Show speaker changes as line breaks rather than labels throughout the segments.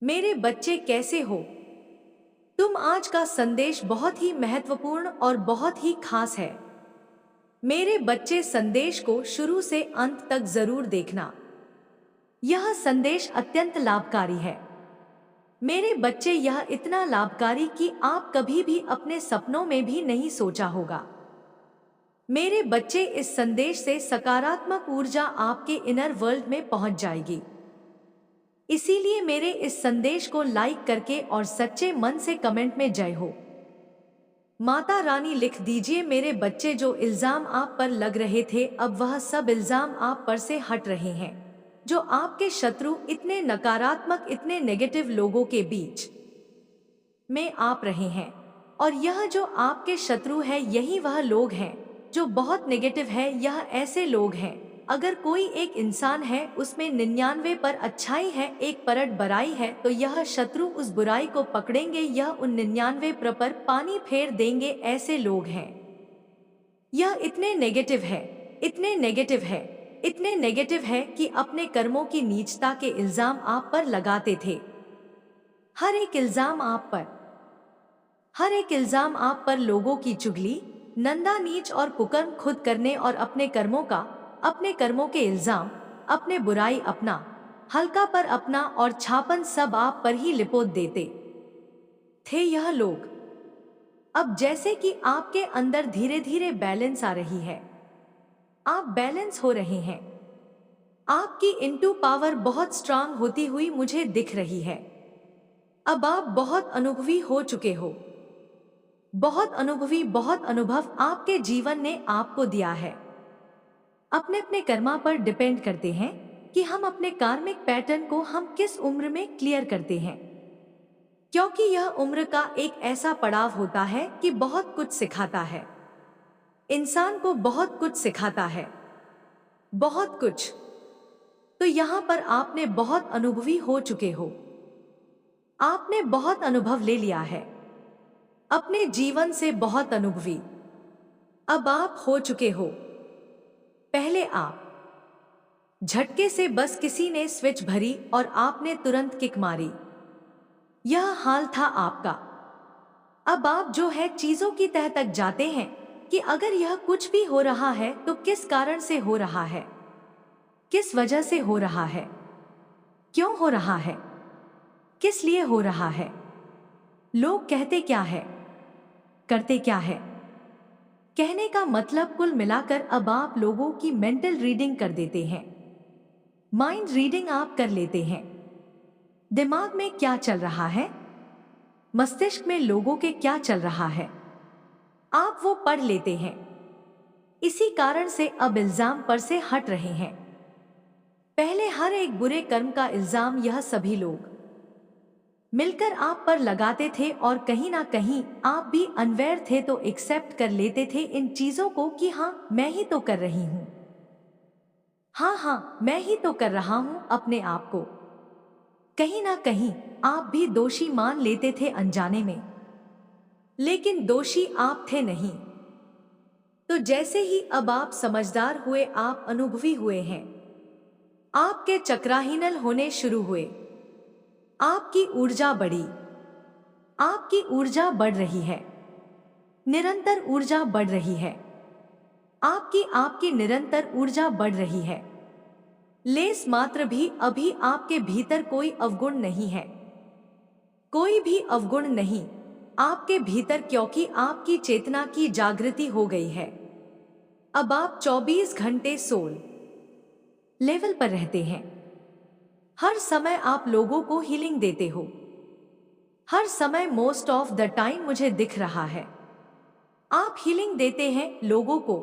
मेरे बच्चे कैसे हो? तुम आज का संदेश बहुत ही महत्वपूर्ण और बहुत ही खास है। मेरे बच्चे संदेश को शुरू से अंत तक जरूर देखना। यह संदेश अत्यंत लाभकारी है। मेरे बच्चे यह इतना लाभकारी कि आप कभी भी अपने सपनों में भी नहीं सोचा होगा। मेरे बच्चे इस संदेश से सकारात्मक ऊर्जा आपके इनर वर्ल्ड में पहुंच जाएगी। इसीलिए मेरे इस संदेश को लाइक करके और सच्चे मन से कमेंट में जय हो माता रानी लिख दीजिए। मेरे बच्चे, जो इल्जाम आप पर लग रहे थे, अब वह सब इल्जाम आप पर से हट रहे हैं। जो आपके शत्रु इतने नकारात्मक, इतने नेगेटिव लोगों के बीच में आप रहे हैं, और यह जो आपके शत्रु है, यही वह लोग हैं जो बहुत नेगेटिव है। यह ऐसे लोग हैं, अगर कोई एक इंसान है उसमें 99 पर अच्छाई है, 1% बुराई है, तो यह शत्रु उस बुराई को पकड़ेंगे, यह उन 99 पर पानी फेर देंगे। ऐसे लोग हैं। यह इतने नेगेटिव है, इतने नेगेटिव है, इतने नेगेटिव है कि अपने कर्मों की नीचता के इल्जाम आप पर लगाते थे। हर एक इल्जाम आप पर, हर एक इल्जाम आप पर लोगों की चुगली, नंदा, नीच और कुकर्म खुद करने और अपने कर्मों का, अपने कर्मों के इल्जाम, अपने बुराई अपना, हल्का पर अपना और छापन सब आप पर ही लिपोत देते थे यह लोग। अब जैसे कि आपके अंदर धीरे धीरे बैलेंस आ रही है, आप बैलेंस हो रहे हैं, आपकी इनटू पावर बहुत स्ट्रांग होती हुई मुझे दिख रही है। अब आप बहुत अनुभवी हो चुके हो, बहुत अनुभवी, बहुत अनुभव आपके जीवन ने आपको दिया है। अपने अपने कर्मा पर डिपेंड करते हैं कि हम अपने कार्मिक पैटर्न को हम किस उम्र में क्लियर करते हैं, क्योंकि यह उम्र का एक ऐसा पड़ाव होता है कि बहुत कुछ सिखाता है, इंसान को बहुत कुछ सिखाता है, बहुत कुछ। तो यहाँ पर आपने बहुत अनुभवी हो चुके हो, आपने बहुत अनुभव ले लिया है, अपने जीवन से बहुत अनुभवी अब आप हो चुके हो। पहले आप झटके से बस किसी ने स्विच भरी और आपने तुरंत किक मारी, यह हाल था आपका। अब आप जो है चीजों की तह तक जाते हैं कि अगर यह कुछ भी हो रहा है तो किस कारण से हो रहा है, किस वजह से हो रहा है, क्यों हो रहा है, किस लिए हो रहा है, लोग कहते क्या है, करते क्या है। कहने का मतलब कुल मिलाकर अब आप लोगों की मेंटल रीडिंग कर देते हैं, माइंड रीडिंग आप कर लेते हैं। दिमाग में क्या चल रहा है, मस्तिष्क में लोगों के क्या चल रहा है, आप वो पढ़ लेते हैं। इसी कारण से अब इल्जाम पर से हट रहे हैं। पहले हर एक बुरे कर्म का इल्जाम यह सभी लोग मिलकर आप पर लगाते थे, और कहीं ना कहीं आप भी अनवेयर थे तो एक्सेप्ट कर लेते थे इन चीजों को कि हाँ, मैं ही तो कर रही हूं, हाँ हाँ, मैं ही तो कर रहा हूं। अपने आप को कहीं ना कहीं आप भी दोषी मान लेते थे अनजाने में, लेकिन दोषी आप थे नहीं। तो जैसे ही अब आप समझदार हुए, आप अनुभवी हुए हैं, आपके चक्राहीनल होने शुरू हुए, आपकी ऊर्जा बढ़ी, आपकी ऊर्जा बढ़ रही है, निरंतर ऊर्जा बढ़ रही है, आपकी आपकी निरंतर ऊर्जा बढ़ रही है। लेस मात्र भी अभी आपके भीतर कोई अवगुण नहीं है, कोई भी अवगुण नहीं आपके भीतर, क्योंकि आपकी चेतना की जागृति हो गई है। अब आप 24 घंटे सोल लेवल पर रहते हैं। हर समय आप लोगों को हीलिंग देते हो, हर समय, मोस्ट ऑफ द टाइम मुझे दिख रहा है आप हीलिंग देते हैं लोगों को।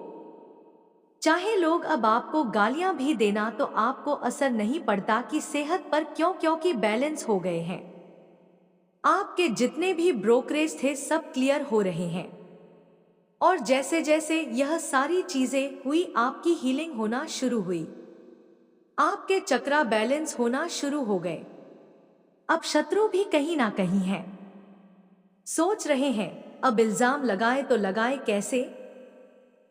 चाहे लोग अब आपको गालियां भी देना तो आपको असर नहीं पड़ता कि सेहत पर, क्यों? क्योंकि बैलेंस हो गए हैं। आपके जितने भी ब्रोकरेज थे सब क्लियर हो रहे हैं, और जैसे जैसे यह सारी चीजें हुई, आपकी हीलिंग होना शुरू हुई, आपके चक्रा बैलेंस होना शुरू हो गए। अब शत्रु भी कहीं ना कहीं हैं, सोच रहे हैं अब इल्जाम लगाए तो लगाए कैसे,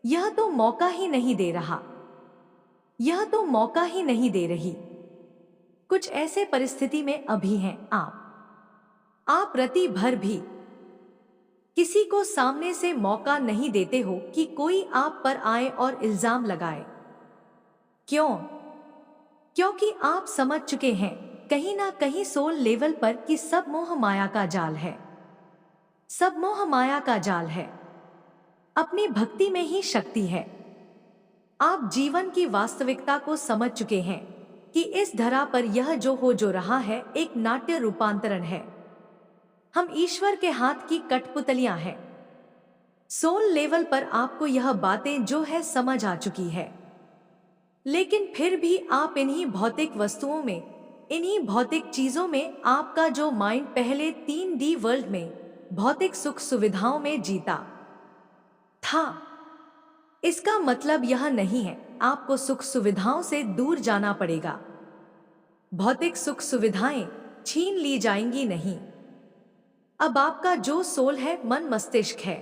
यह तो मौका ही नहीं दे रहा, यह तो मौका ही नहीं दे रही। कुछ ऐसे परिस्थिति में अभी हैं आप रति भर भी किसी को सामने से मौका नहीं देते हो कि कोई आप पर आए और इल्जाम लगाए। क्यों? क्योंकि आप समझ चुके हैं कहीं ना कहीं सोल लेवल पर कि सब मोह माया का जाल है। सब मोह माया का जाल है। अपनी भक्ति में ही शक्ति है। आप जीवन की वास्तविकता को समझ चुके हैं कि इस धरा पर यह जो रहा है एक नाट्य रूपांतरण है। हम ईश्वर के हाथ की कठपुतलियां हैं। सोल लेवल पर आपको यह बातें जो है समझ आ चुकी है, लेकिन फिर भी आप इन्हीं भौतिक वस्तुओं में, इन्हीं भौतिक चीजों में आपका जो माइंड पहले 3D वर्ल्ड में भौतिक सुख सुविधाओं में जीता था। इसका मतलब यह नहीं है आपको सुख सुविधाओं से दूर जाना पड़ेगा। भौतिक सुख सुविधाएं छीन ली जाएंगी नहीं। अब आपका जो सोल है, मन मस्तिष्क है,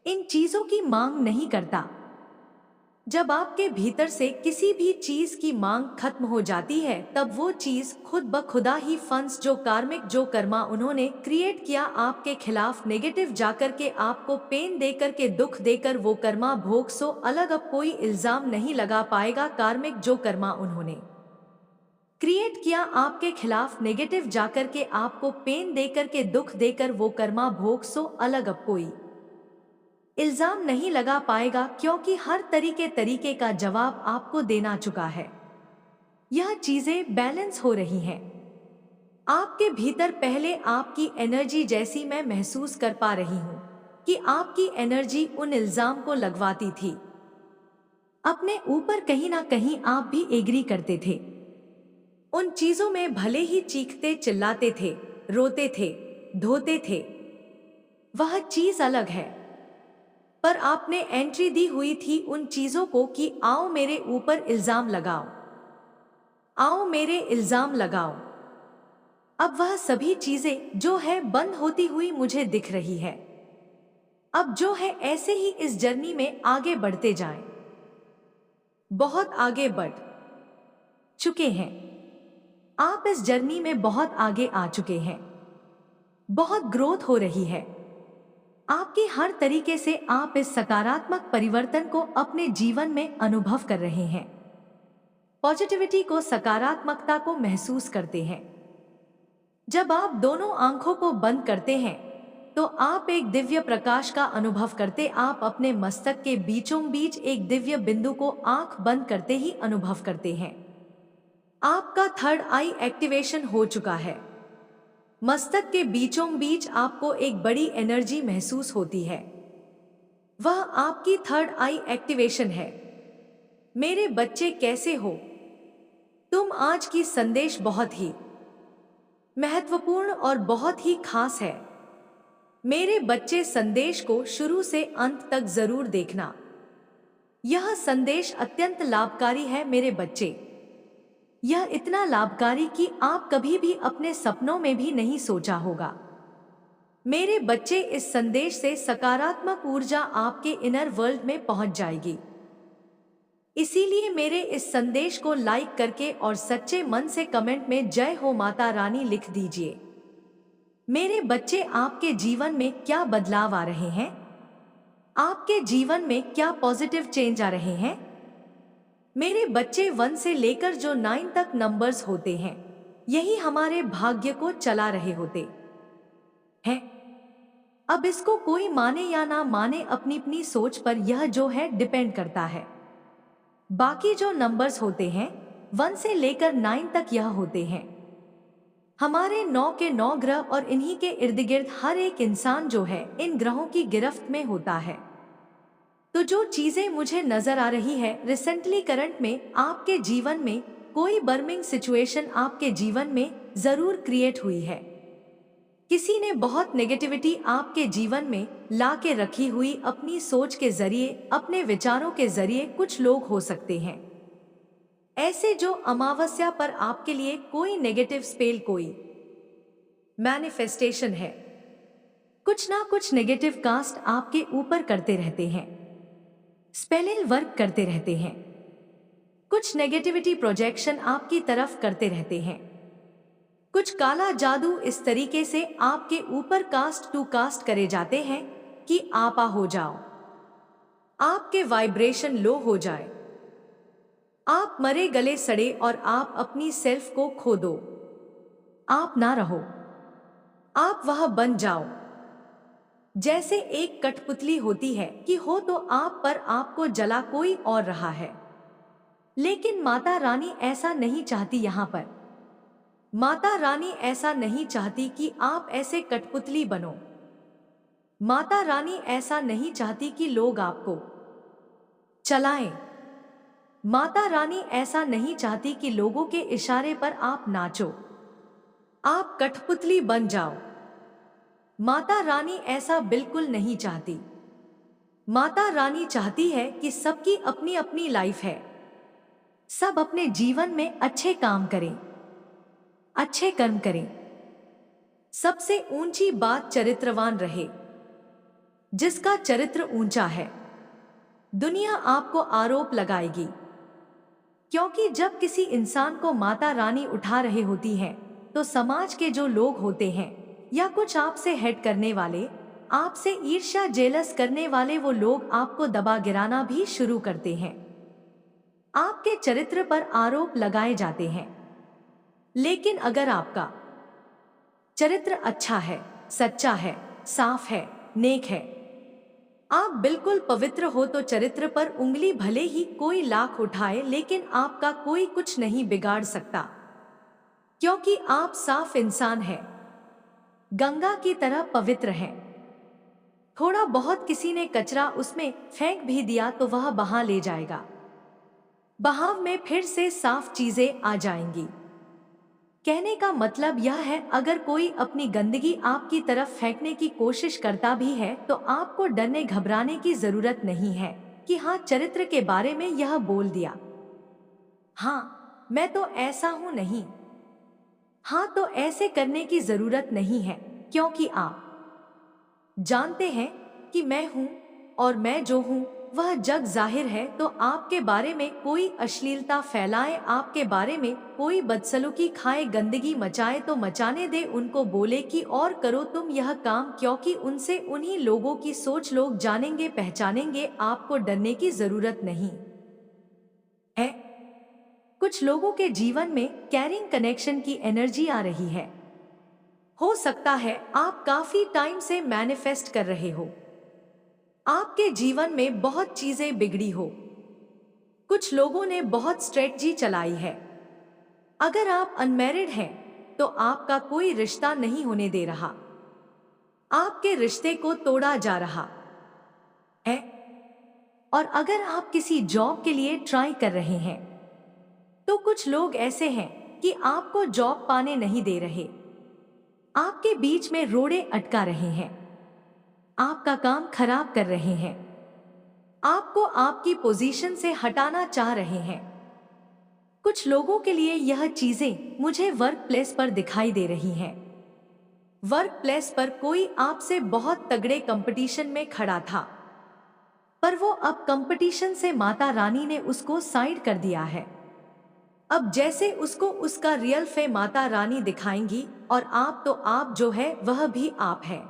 इन चीजों की मांग नहीं करता। जब आपके भीतर से किसी भी चीज की मांग खत्म हो जाती है, तब वो चीज खुद ब खुदा ही फंस जो कार्मिक जो कर्मा उन्होंने क्रिएट किया आपके खिलाफ नेगेटिव जाकर के आपको पेन देकर के दुख देकर वो कर्मा भोग सो अलग। अब कोई इल्जाम नहीं लगा पाएगा। कार्मिक जो कर्मा उन्होंने क्रिएट किया आपके खिलाफ नेगेटिव जाकर के आपको पेन देकर के दुख देकर वो कर्मा भोग सो अलग। अब कोई इल्जाम नहीं लगा पाएगा, क्योंकि हर तरीके का जवाब आपको देना चुका है। यह चीजें बैलेंस हो रही हैं आपके भीतर। पहले आपकी एनर्जी जैसी मैं महसूस कर पा रही हूं कि आपकी एनर्जी उन इल्जाम को लगवाती थी अपने ऊपर। कहीं ना कहीं आप भी एग्री करते थे उन चीजों में, भले ही चीखते चिल्लाते थे, रोते थे, धोते थे, वह चीज अलग है। पर आपने एंट्री दी हुई थी उन चीजों को कि आओ मेरे ऊपर इल्जाम लगाओ, आओ मेरे इल्जाम लगाओ। अब वह सभी चीजें जो है बंद होती हुई मुझे दिख रही है। अब जो है ऐसे ही इस जर्नी में आगे बढ़ते जाएं। बहुत आगे बढ़ चुके हैं आप। इस जर्नी में बहुत आगे आ चुके हैं। बहुत ग्रोथ हो रही है आपकी हर तरीके से। आप इस सकारात्मक परिवर्तन को अपने जीवन में अनुभव कर रहे हैं। पॉजिटिविटी को, सकारात्मकता को महसूस करते हैं। जब आप दोनों आंखों को बंद करते हैं तो आप एक दिव्य प्रकाश का अनुभव करते। आप अपने मस्तक के बीचों बीच एक दिव्य बिंदु को आंख बंद करते ही अनुभव करते हैं। आपका थर्ड आई एक्टिवेशन हो चुका है। मस्तक के बीचों बीच आपको एक बड़ी एनर्जी महसूस होती है। वह आपकी थर्ड आई एक्टिवेशन है। मेरे बच्चे कैसे हो तुम? आज की संदेश बहुत ही महत्वपूर्ण और बहुत ही खास है। मेरे बच्चे, संदेश को शुरू से अंत तक जरूर देखना। यह संदेश अत्यंत लाभकारी है मेरे बच्चे। यह इतना लाभकारी कि आप कभी भी अपने सपनों में भी नहीं सोचा होगा। मेरे बच्चे, इस संदेश से सकारात्मक ऊर्जा आपके इनर वर्ल्ड में पहुंच जाएगी। इसीलिए मेरे इस संदेश को लाइक करके और सच्चे मन से कमेंट में जय हो माता रानी लिख दीजिए। मेरे बच्चे, आपके जीवन में क्या बदलाव आ रहे हैं? आपके जीवन में क्या पॉजिटिव चेंज आ रहे हैं? मेरे बच्चे, 1 से लेकर जो 9 तक नंबर्स होते हैं, यही हमारे भाग्य को चला रहे होते हैं। अब इसको कोई माने या ना माने, अपनी अपनी सोच पर यह जो है डिपेंड करता है। बाकी जो नंबर्स होते हैं 1 से लेकर 9 तक यह होते हैं हमारे 9 के 9 ग्रह, और इन्हीं के इर्द गिर्द हर एक इंसान जो है इन ग्रहों की गिरफ्त में होता है। तो जो चीजें मुझे नजर आ रही है रिसेंटली करंट में, आपके जीवन में कोई बर्मिंग सिचुएशन आपके जीवन में जरूर क्रिएट हुई है। किसी ने बहुत नेगेटिविटी आपके जीवन में ला के रखी हुई अपनी सोच के जरिए, अपने विचारों के जरिए। कुछ लोग हो सकते हैं ऐसे जो अमावस्या पर आपके लिए कोई नेगेटिव स्पेल, कोई मैनिफेस्टेशन है, कुछ ना कुछ नेगेटिव कास्ट आपके ऊपर करते रहते हैं, स्पेलिंग वर्क करते रहते हैं। कुछ नेगेटिविटी प्रोजेक्शन आपकी तरफ करते रहते हैं। कुछ काला जादू इस तरीके से आपके ऊपर कास्ट टू कास्ट करे जाते हैं कि आपा हो जाओ, आपके वाइब्रेशन लो हो जाए, आप मरे गले सड़े और आप अपनी सेल्फ को खो दो, आप ना रहो, आप वह बन जाओ। जैसे एक कठपुतली होती है कि हो तो आप पर आपको जला कोई और रहा है, लेकिन माता रानी ऐसा नहीं चाहती। यहाँ पर माता रानी ऐसा नहीं चाहती कि आप ऐसे कठपुतली बनो। माता रानी ऐसा नहीं चाहती कि लोग आपको चलाएं। माता रानी ऐसा नहीं चाहती कि लोगों के इशारे पर आप नाचो, आप कठपुतली बन जाओ। माता रानी ऐसा बिल्कुल नहीं चाहती। माता रानी चाहती है कि सबकी अपनी अपनी लाइफ है, सब अपने जीवन में अच्छे काम करें, अच्छे कर्म करें। सबसे ऊंची बात चरित्रवान रहे। जिसका चरित्र ऊंचा है, दुनिया आपको आरोप लगाएगी, क्योंकि जब किसी इंसान को माता रानी उठा रहे होती है तो समाज के जो लोग होते हैं या कुछ आपसे हेट करने वाले, आपसे ईर्ष्या जेलस करने वाले, वो लोग आपको दबा गिराना भी शुरू करते हैं। आपके चरित्र पर आरोप लगाए जाते हैं। लेकिन अगर आपका चरित्र अच्छा है, सच्चा है, साफ है, नेक है, आप बिल्कुल पवित्र हो, तो चरित्र पर उंगली भले ही कोई लाख उठाए लेकिन आपका कोई कुछ नहीं बिगाड़ सकता, क्योंकि आप साफ इंसान हैं, गंगा की तरह पवित्र हैं। थोड़ा बहुत किसी ने कचरा उसमें फेंक भी दिया तो वह बहा ले जाएगा, बहाव में फिर से साफ चीजें आ जाएंगी। कहने का मतलब यह है, अगर कोई अपनी गंदगी आपकी तरफ फेंकने की कोशिश करता भी है तो आपको डरने घबराने की जरूरत नहीं है कि हाँ, चरित्र के बारे में यह बोल दिया, हाँ मैं तो ऐसा हूं नहीं, हाँ तो ऐसे करने की जरूरत नहीं है, क्योंकि आप जानते हैं कि मैं हूं और मैं जो हूं वह जग जाहिर है। तो आपके बारे में कोई अश्लीलता फैलाए, आपके बारे में कोई बदसलूकी खाए, गंदगी मचाए तो मचाने दे, उनको बोले कि और करो तुम यह काम, क्योंकि उनसे उन्हीं लोगों की सोच लोग जानेंगे पहचानेंगे। आपको डरने की जरूरत नहीं है। कुछ लोगों के जीवन में कैरिंग कनेक्शन की एनर्जी आ रही है। हो सकता है आप काफी टाइम से मैनिफेस्ट कर रहे हो, आपके जीवन में बहुत चीजें बिगड़ी हो, कुछ लोगों ने बहुत स्ट्रेटजी चलाई है। अगर आप अनमैरिड हैं तो आपका कोई रिश्ता नहीं होने दे रहा, आपके रिश्ते को तोड़ा जा रहा है। और अगर आप किसी जॉब के लिए ट्राई कर रहे हैं तो कुछ लोग ऐसे हैं कि आपको जॉब पाने नहीं दे रहे, आपके बीच में रोड़े अटका रहे हैं, आपका काम खराब कर रहे हैं, आपको आपकी पोजीशन से हटाना चाह रहे हैं। कुछ लोगों के लिए यह चीजें मुझे वर्क प्लेस पर दिखाई दे रही हैं। वर्क प्लेस पर कोई आपसे बहुत तगड़े कंपटीशन में खड़ा था, पर वो अब कंपटीशन से माता रानी ने उसको साइड कर दिया है। अब जैसे उसको उसका रियल फे माता रानी दिखाएंगी, और आप तो आप जो है वह भी आप है,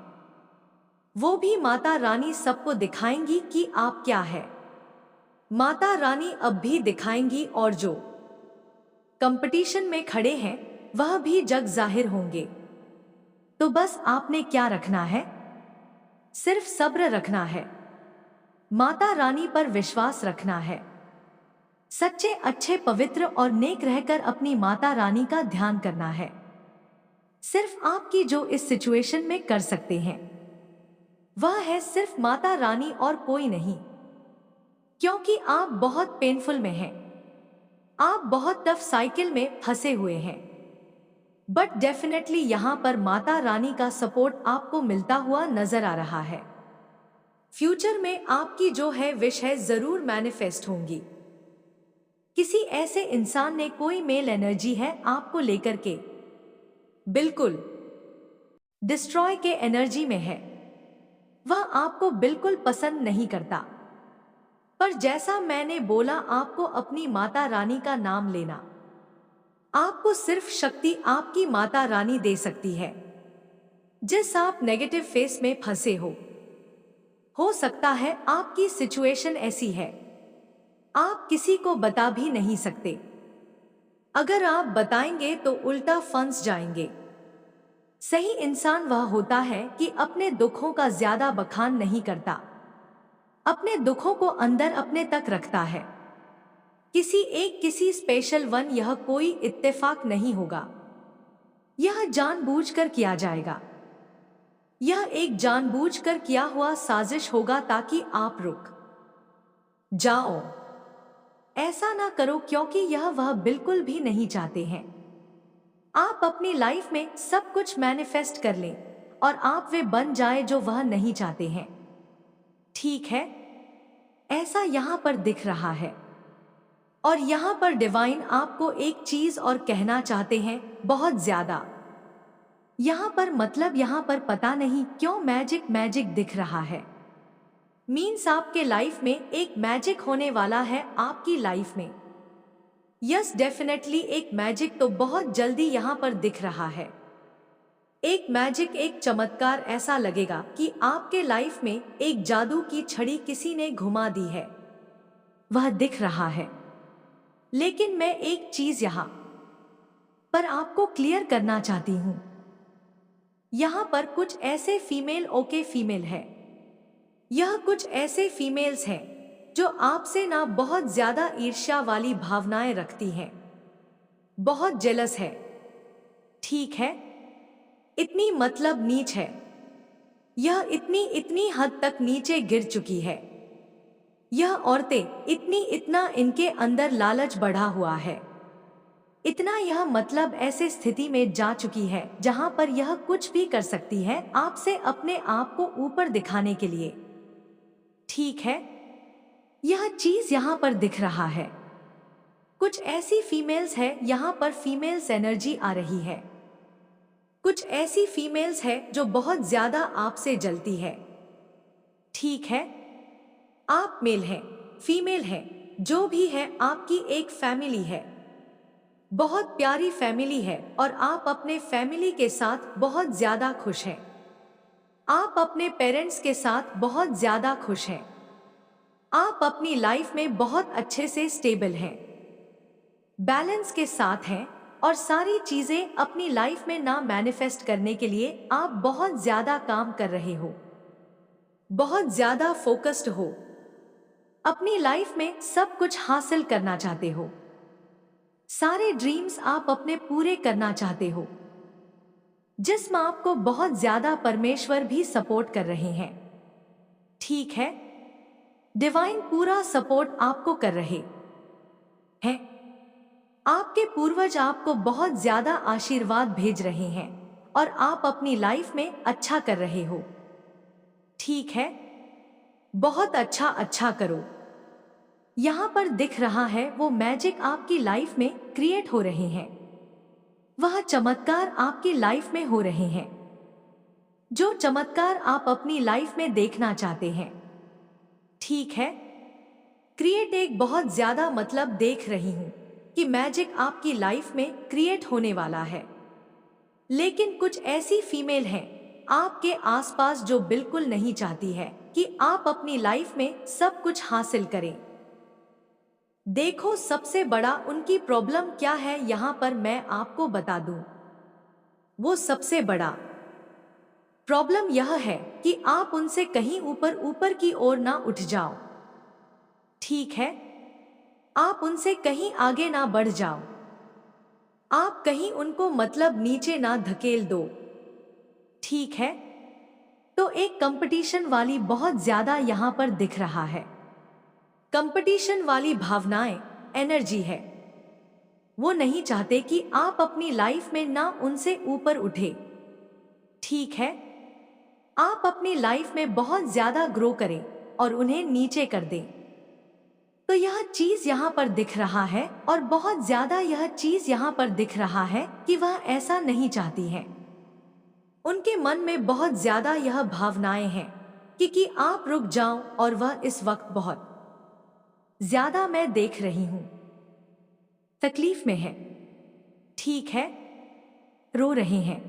वो भी माता रानी सबको दिखाएंगी कि आप क्या है। माता रानी अब भी दिखाएंगी, और जो कंपटीशन में खड़े हैं वह भी जग जाहिर होंगे। तो बस आपने क्या रखना है, सिर्फ सब्र रखना है, माता रानी पर विश्वास रखना है, सच्चे अच्छे पवित्र और नेक रहकर अपनी माता रानी का ध्यान करना है। सिर्फ आपकी जो इस सिचुएशन में कर सकते हैं वह है सिर्फ माता रानी और कोई नहीं, क्योंकि आप बहुत पेनफुल में हैं, आप बहुत टफ साइकिल में फंसे हुए हैं। बट डेफिनेटली यहां पर माता रानी का सपोर्ट आपको मिलता हुआ नजर आ रहा है। फ्यूचर में आपकी जो है विश है जरूर मैनिफेस्ट होंगी। किसी ऐसे इंसान ने कोई मेल एनर्जी है आपको लेकर के बिल्कुल डिस्ट्रॉय के एनर्जी में है, वह आपको बिल्कुल पसंद नहीं करता। पर जैसा मैंने बोला, आपको अपनी माता रानी का नाम लेना। आपको सिर्फ शक्ति आपकी माता रानी दे सकती है। जिस आप नेगेटिव फेस में फंसे हो सकता है आपकी सिचुएशन ऐसी है, आप किसी को बता भी नहीं सकते। अगर आप बताएंगे तो उल्टा फंस जाएंगे। सही इंसान वह होता है कि अपने दुखों का ज्यादा बखान नहीं करता, अपने दुखों को अंदर अपने तक रखता है। किसी स्पेशल वन, यह कोई इत्तेफाक नहीं होगा, यह जानबूझकर किया जाएगा। यह एक जानबूझकर किया हुआ साजिश होगा ताकि आप रुक जाओ। ऐसा ना करो, क्योंकि यह वह बिल्कुल भी नहीं चाहते हैं। आप अपनी लाइफ में सब कुछ मैनिफेस्ट कर लें और आप वे बन जाए जो वह नहीं चाहते हैं। ठीक है, ऐसा यहां पर दिख रहा है। और यहां पर डिवाइन आपको एक चीज और कहना चाहते हैं, बहुत ज्यादा। यहां पर मतलब यहां पर पता नहीं क्यों मैजिक मैजिक दिख रहा है। मीन्स आपके लाइफ में एक मैजिक होने वाला है, आपकी लाइफ में। यस, डेफिनेटली एक मैजिक तो बहुत जल्दी यहां पर दिख रहा है। एक मैजिक, एक चमत्कार, ऐसा लगेगा कि आपके लाइफ में एक जादू की छड़ी किसी ने घुमा दी है, वह दिख रहा है। लेकिन मैं एक चीज यहां पर आपको क्लियर करना चाहती हूं। यहां पर कुछ ऐसे फीमेल है, यह कुछ ऐसे फीमेल्स हैं जो आपसे ना बहुत ज्यादा ईर्ष्या वाली भावनाएं रखती हैं, बहुत जेलस है। ठीक है, इतनी मतलब नीच है, यह इतनी हद तक नीचे गिर चुकी है। यह औरतें इतना इनके अंदर लालच बढ़ा हुआ है, इतना यह मतलब ऐसे स्थिति में जा चुकी है जहां पर यह कुछ भी कर सकती है आपसे अपने आप को ऊपर दिखाने के लिए। ठीक है, यह चीज यहां पर दिख रहा है। कुछ ऐसी फीमेल्स है, यहां पर फीमेल्स एनर्जी आ रही है। कुछ ऐसी फीमेल्स है जो बहुत ज्यादा आपसे जलती है। ठीक है, आप मेल हैं, फीमेल हैं, जो भी है, आपकी एक फैमिली है, बहुत प्यारी फैमिली है, और आप अपने फैमिली के साथ बहुत ज्यादा खुश हैं। आप अपने पेरेंट्स के साथ बहुत ज्यादा खुश हैं। आप अपनी लाइफ में बहुत अच्छे से स्टेबल हैं, बैलेंस के साथ हैं, और सारी चीजें अपनी लाइफ में ना मैनिफेस्ट करने के लिए आप बहुत ज्यादा काम कर रहे हो, बहुत ज्यादा फोकस्ड हो, अपनी लाइफ में सब कुछ हासिल करना चाहते हो, सारे ड्रीम्स आप अपने पूरे करना चाहते हो। जिसमें आपको बहुत ज्यादा परमेश्वर भी सपोर्ट कर रहे हैं। ठीक है, डिवाइन पूरा सपोर्ट आपको कर रहे हैं। आपके पूर्वज आपको बहुत ज्यादा आशीर्वाद भेज रहे हैं और आप अपनी लाइफ में अच्छा कर रहे हो। ठीक है, बहुत अच्छा करो। यहां पर दिख रहा है वो मैजिक आपकी लाइफ में क्रिएट हो रहे हैं, वह चमत्कार आपकी लाइफ में हो रहे हैं, जो चमत्कार आप अपनी लाइफ में देखना चाहते हैं। ठीक है, क्रिएट एक बहुत ज्यादा मतलब देख रही हूं कि मैजिक आपकी लाइफ में क्रिएट होने वाला है। लेकिन कुछ ऐसी फीमेल हैं आपके आसपास जो बिल्कुल नहीं चाहती है कि आप अपनी लाइफ में सब कुछ हासिल करें। देखो, सबसे बड़ा उनकी प्रॉब्लम क्या है, यहां पर मैं आपको बता दूं। वो सबसे बड़ा प्रॉब्लम यह है कि आप उनसे कहीं ऊपर की ओर ना उठ जाओ। ठीक है, आप उनसे कहीं आगे ना बढ़ जाओ, आप कहीं उनको मतलब नीचे ना धकेल दो। ठीक है, तो एक कंपटीशन वाली बहुत ज्यादा यहां पर दिख रहा है, कंपटीशन वाली भावनाएं, एनर्जी है। वो नहीं चाहते कि आप अपनी लाइफ में ना उनसे ऊपर उठे। ठीक है, आप अपनी लाइफ में बहुत ज्यादा ग्रो करें और उन्हें नीचे कर दें। तो यह चीज यहां पर दिख रहा है, और बहुत ज्यादा यह चीज यहां पर दिख रहा है कि वह ऐसा नहीं चाहती है। उनके मन में बहुत ज्यादा यह भावनाएं हैं कि आप रुक जाओ, और वह इस वक्त बहुत ज्यादा मैं देख रही हूं। तकलीफ में है। ठीक है, रो रहे हैं।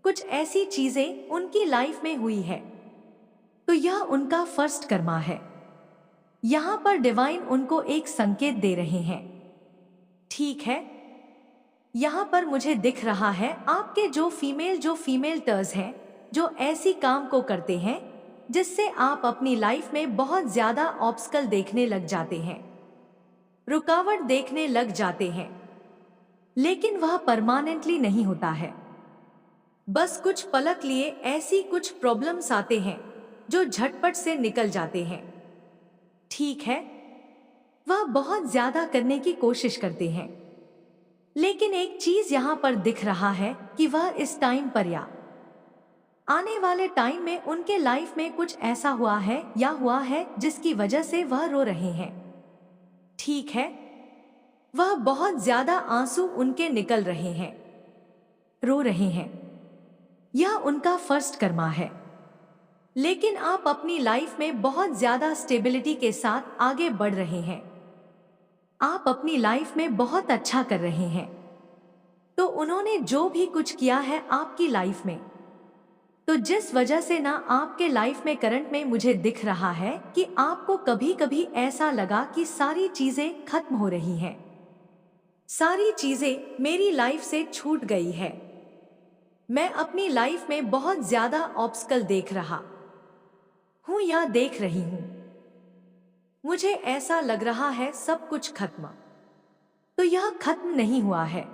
कुछ ऐसी चीजें उनकी लाइफ में हुई है, तो यह उनका फर्स्ट कर्मा है। यहां पर डिवाइन उनको एक संकेत दे रहे हैं। ठीक है, यहां पर मुझे दिख रहा है आपके जो फीमेल टर्स हैं, जो ऐसी काम को करते हैं जिससे आप अपनी लाइफ में बहुत ज्यादा ऑब्स्टकल देखने लग जाते हैं, रुकावट देखने लग जाते हैं, लेकिन वह परमानेंटली नहीं होता है। बस कुछ पलक लिए ऐसी कुछ प्रॉब्लम्स आते हैं जो झटपट से निकल जाते हैं। ठीक है, वह बहुत ज्यादा करने की कोशिश करते हैं, लेकिन एक चीज यहां पर दिख रहा है कि वह इस टाइम पर या आने वाले टाइम में उनके लाइफ में कुछ ऐसा हुआ है या हुआ है जिसकी वजह से वह रो रहे हैं। ठीक है, वह बहुत ज्यादा आंसू उनके निकल रहे हैं, रो रहे हैं। यह उनका फर्स्ट कर्मा है, लेकिन आप अपनी लाइफ में बहुत ज्यादा स्टेबिलिटी के साथ आगे बढ़ रहे हैं। आप अपनी लाइफ में बहुत अच्छा कर रहे हैं। तो उन्होंने जो भी कुछ किया है आपकी लाइफ में, तो जिस वजह से ना आपके लाइफ में करंट में मुझे दिख रहा है कि आपको कभी कभी ऐसा लगा कि सारी चीजें खत्म हो रही हैं, सारी चीजें मेरी लाइफ से छूट गई है, मैं अपनी लाइफ में बहुत ज्यादा ऑब्स्टकल देख रहा हूं या देख रही हूं, मुझे ऐसा लग रहा है सब कुछ खत्म। तो यह खत्म नहीं हुआ है।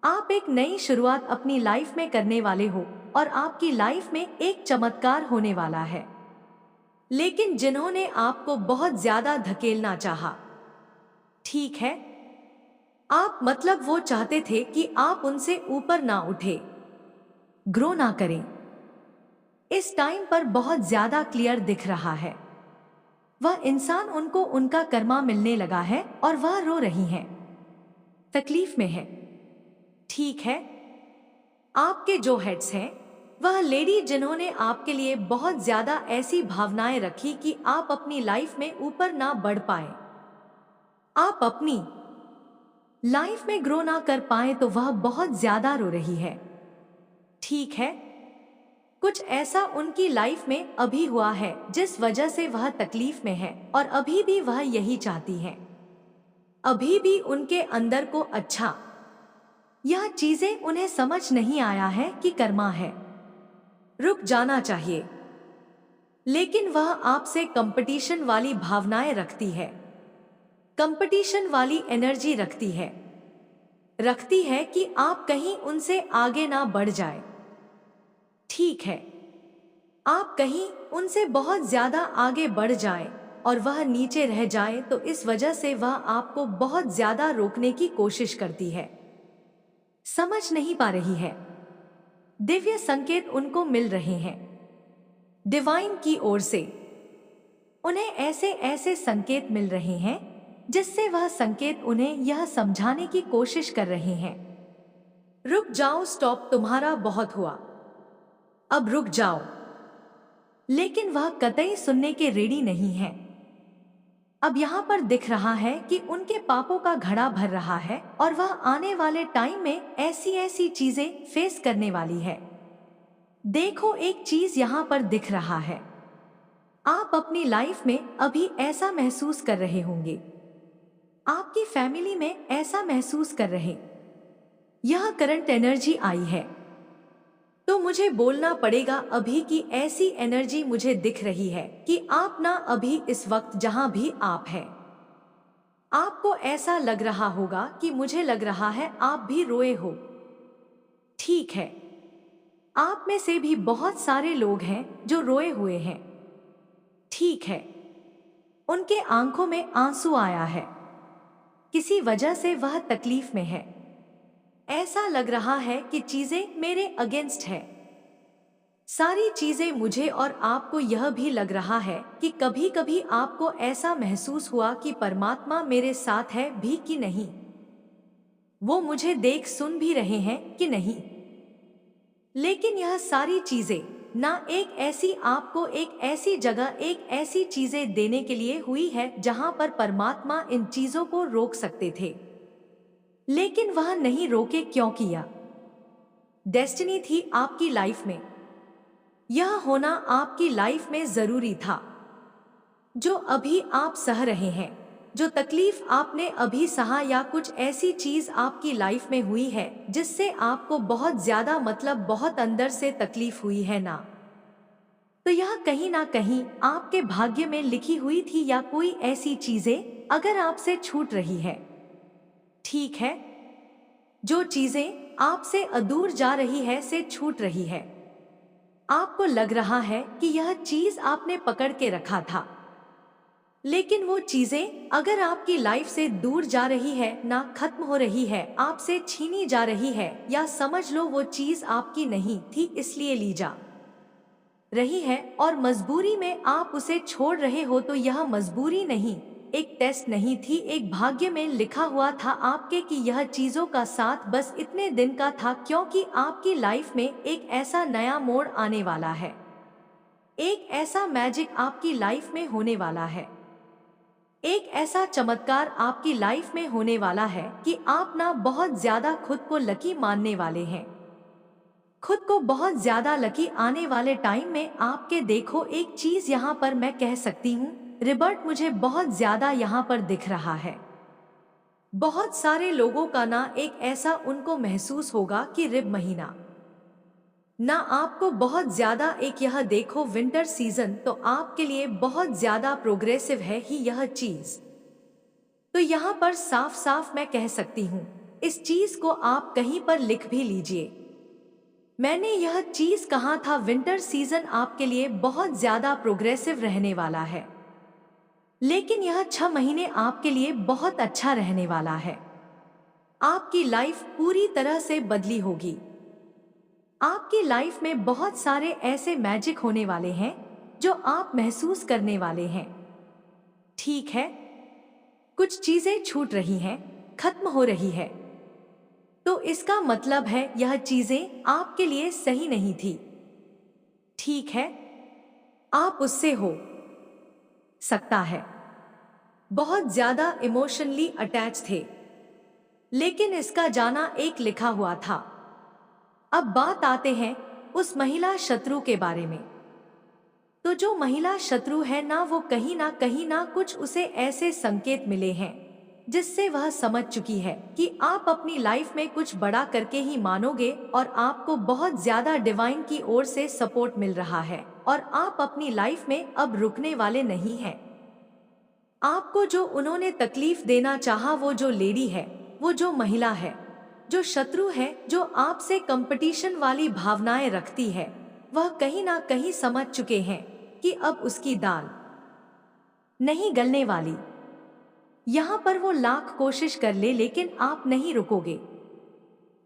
आप एक नई शुरुआत अपनी लाइफ में करने वाले हो और आपकी लाइफ में एक चमत्कार होने वाला है। लेकिन जिन्होंने आपको बहुत ज्यादा धकेलना चाहा, ठीक है, आप मतलब वो चाहते थे कि आप उनसे ऊपर ना उठे, ग्रो ना करें, इस टाइम पर बहुत ज्यादा क्लियर दिख रहा है। वह इंसान उनको उनका कर्मा मिलने लगा है और वह रो रही हैं, तकलीफ में है। ठीक है, आपके जो हेड्स हैं, वह लेडी जिन्होंने आपके लिए बहुत ज्यादा ऐसी भावनाएं रखी कि आप अपनी लाइफ में ऊपर ना बढ़ पाए, आप अपनी लाइफ में ग्रो ना कर पाए, तो वह बहुत ज्यादा रो रही है। ठीक है, कुछ ऐसा उनकी लाइफ में अभी हुआ है जिस वजह से वह तकलीफ में है और अभी भी वह यही चाहती हैं। अभी भी उनके अंदर को अच्छा, यह चीजें उन्हें समझ नहीं आया है कि कर्मा है, रुक जाना चाहिए, लेकिन वह आपसे कंपटीशन वाली भावनाएं रखती है, कंपटीशन वाली एनर्जी रखती है कि आप कहीं उनसे आगे ना बढ़ जाए। ठीक है, आप कहीं उनसे बहुत ज्यादा आगे बढ़ जाए और वह नीचे रह जाए, तो इस वजह से वह आपको बहुत ज्यादा रोकने की कोशिश करती है, समझ नहीं पा रही है। दिव्य संकेत उनको मिल रहे हैं डिवाइन की ओर से, उन्हें ऐसे ऐसे संकेत मिल रहे हैं जिससे वह संकेत उन्हें यह समझाने की कोशिश कर रहे हैं, रुक जाओ, स्टॉप, तुम्हारा बहुत हुआ, अब रुक जाओ। लेकिन वह कतई सुनने के रेडी नहीं है। अब यहाँ पर दिख रहा है कि उनके पापों का घड़ा भर रहा है और वह आने वाले टाइम में ऐसी ऐसी चीजें फेस करने वाली है। देखो, एक चीज यहाँ पर दिख रहा है, आप अपनी लाइफ में अभी ऐसा महसूस कर रहे होंगे, आपकी फैमिली में ऐसा महसूस कर रहे, यह करंट एनर्जी आई है। तो मुझे बोलना पड़ेगा अभी की ऐसी एनर्जी मुझे दिख रही है कि आप ना अभी इस वक्त जहां भी आप हैं, आपको ऐसा लग रहा होगा कि मुझे लग रहा है आप भी रोए हो। ठीक है, आप में से भी बहुत सारे लोग हैं जो रोए हुए हैं। ठीक है, उनके आंखों में आंसू आया है, किसी वजह से वह तकलीफ में है। ऐसा लग रहा है कि चीजें मेरे अगेंस्ट है, सारी चीजें मुझे, और आपको यह भी लग रहा है कि कभी कभी आपको ऐसा महसूस हुआ कि परमात्मा मेरे साथ है भी कि नहीं, वो मुझे देख सुन भी रहे हैं कि नहीं। लेकिन यह सारी चीजें ना एक ऐसी आपको एक ऐसी जगह एक ऐसी चीजें देने के लिए हुई है जहां पर परमात्मा इन चीजों को रोक सकते थे, लेकिन वह नहीं रोके। क्यों किया? डेस्टिनी थी आपकी लाइफ में, यह होना आपकी लाइफ में जरूरी था। जो अभी आप सह रहे हैं, जो तकलीफ आपने अभी सहा, या कुछ ऐसी चीज आपकी लाइफ में हुई है जिससे आपको बहुत ज्यादा मतलब बहुत अंदर से तकलीफ हुई है ना, तो यह कहीं ना कहीं आपके भाग्य में लिखी हुई थी। या कोई ऐसी चीजें अगर आपसे छूट रही है, ठीक है, जो चीजें आपसे अदूर जा रही है, से छूट रही है, आपको लग रहा है कि यह चीज आपने पकड़ के रखा था, लेकिन वो चीजें अगर आपकी लाइफ से दूर जा रही है ना, खत्म हो रही है, आपसे छीनी जा रही है, या समझ लो वो चीज आपकी नहीं थी इसलिए ली जा रही है और मजबूरी में आप उसे छोड़ रहे हो, तो यह मजबूरी नहीं, एक टेस्ट नहीं थी, एक भाग्य में लिखा हुआ था आपके कि यह चीजों का साथ बस इतने दिन का था, क्योंकि आपकी लाइफ में एक ऐसा नया मोड़ आने वाला है, एक ऐसा मैजिक आपकी लाइफ में होने वाला है, एक ऐसा चमत्कार आपकी लाइफ में होने वाला है कि आप ना बहुत ज्यादा खुद को लकी मानने वाले हैं, खुद को बहुत ज्यादा लकी आने वाले टाइम में आपके। देखो एक चीज यहाँ पर मैं कह सकती हूँ, रिबर्ट मुझे बहुत ज्यादा यहाँ पर दिख रहा है। बहुत सारे लोगों का ना एक ऐसा उनको महसूस होगा कि रिब महीना ना आपको बहुत ज्यादा एक, यह देखो विंटर सीजन तो आपके लिए बहुत ज्यादा प्रोग्रेसिव है ही यह चीज, तो यहाँ पर साफ साफ मैं कह सकती हूँ, इस चीज को आप कहीं पर लिख भी लीजिए। मैंने यह चीज कहा था, विंटर सीजन आपके लिए बहुत ज्यादा प्रोग्रेसिव रहने वाला है, लेकिन यह 6 महीने आपके लिए बहुत अच्छा रहने वाला है। आपकी लाइफ पूरी तरह से बदली होगी, आपकी लाइफ में बहुत सारे ऐसे मैजिक होने वाले हैं जो आप महसूस करने वाले हैं, ठीक है। कुछ चीजें छूट रही हैं, खत्म हो रही है, तो इसका मतलब है यह चीजें आपके लिए सही नहीं थी, ठीक है। आप उससे हो सकता है बहुत ज्यादा इमोशनली अटैच थे, लेकिन इसका जाना एक लिखा हुआ था। अब बात आते हैं उस महिला शत्रु के बारे में। तो जो महिला शत्रु है ना, वो कहीं ना कुछ उसे ऐसे संकेत मिले हैं जिससे वह समझ चुकी है कि आप अपनी लाइफ में कुछ बड़ा करके ही मानोगे, और आपको बहुत ज्यादा डिवाइन की ओर से सपोर्ट मिल रहा है, और आप अपनी लाइफ में अब रुकने वाले नहीं हैं। आपको जो उन्होंने तकलीफ देना चाहा, वो जो लेडी है, वो जो महिला है, जो शत्रु है, जो आपसे कंपटीशन वाली भावनाएं रखती है, वह कहीं ना कहीं समझ चुके हैं कि अब उसकी दाल नहीं गलने वाली। यहाँ पर वो लाख कोशिश कर ले, लेकिन आप नहीं रुकोगे।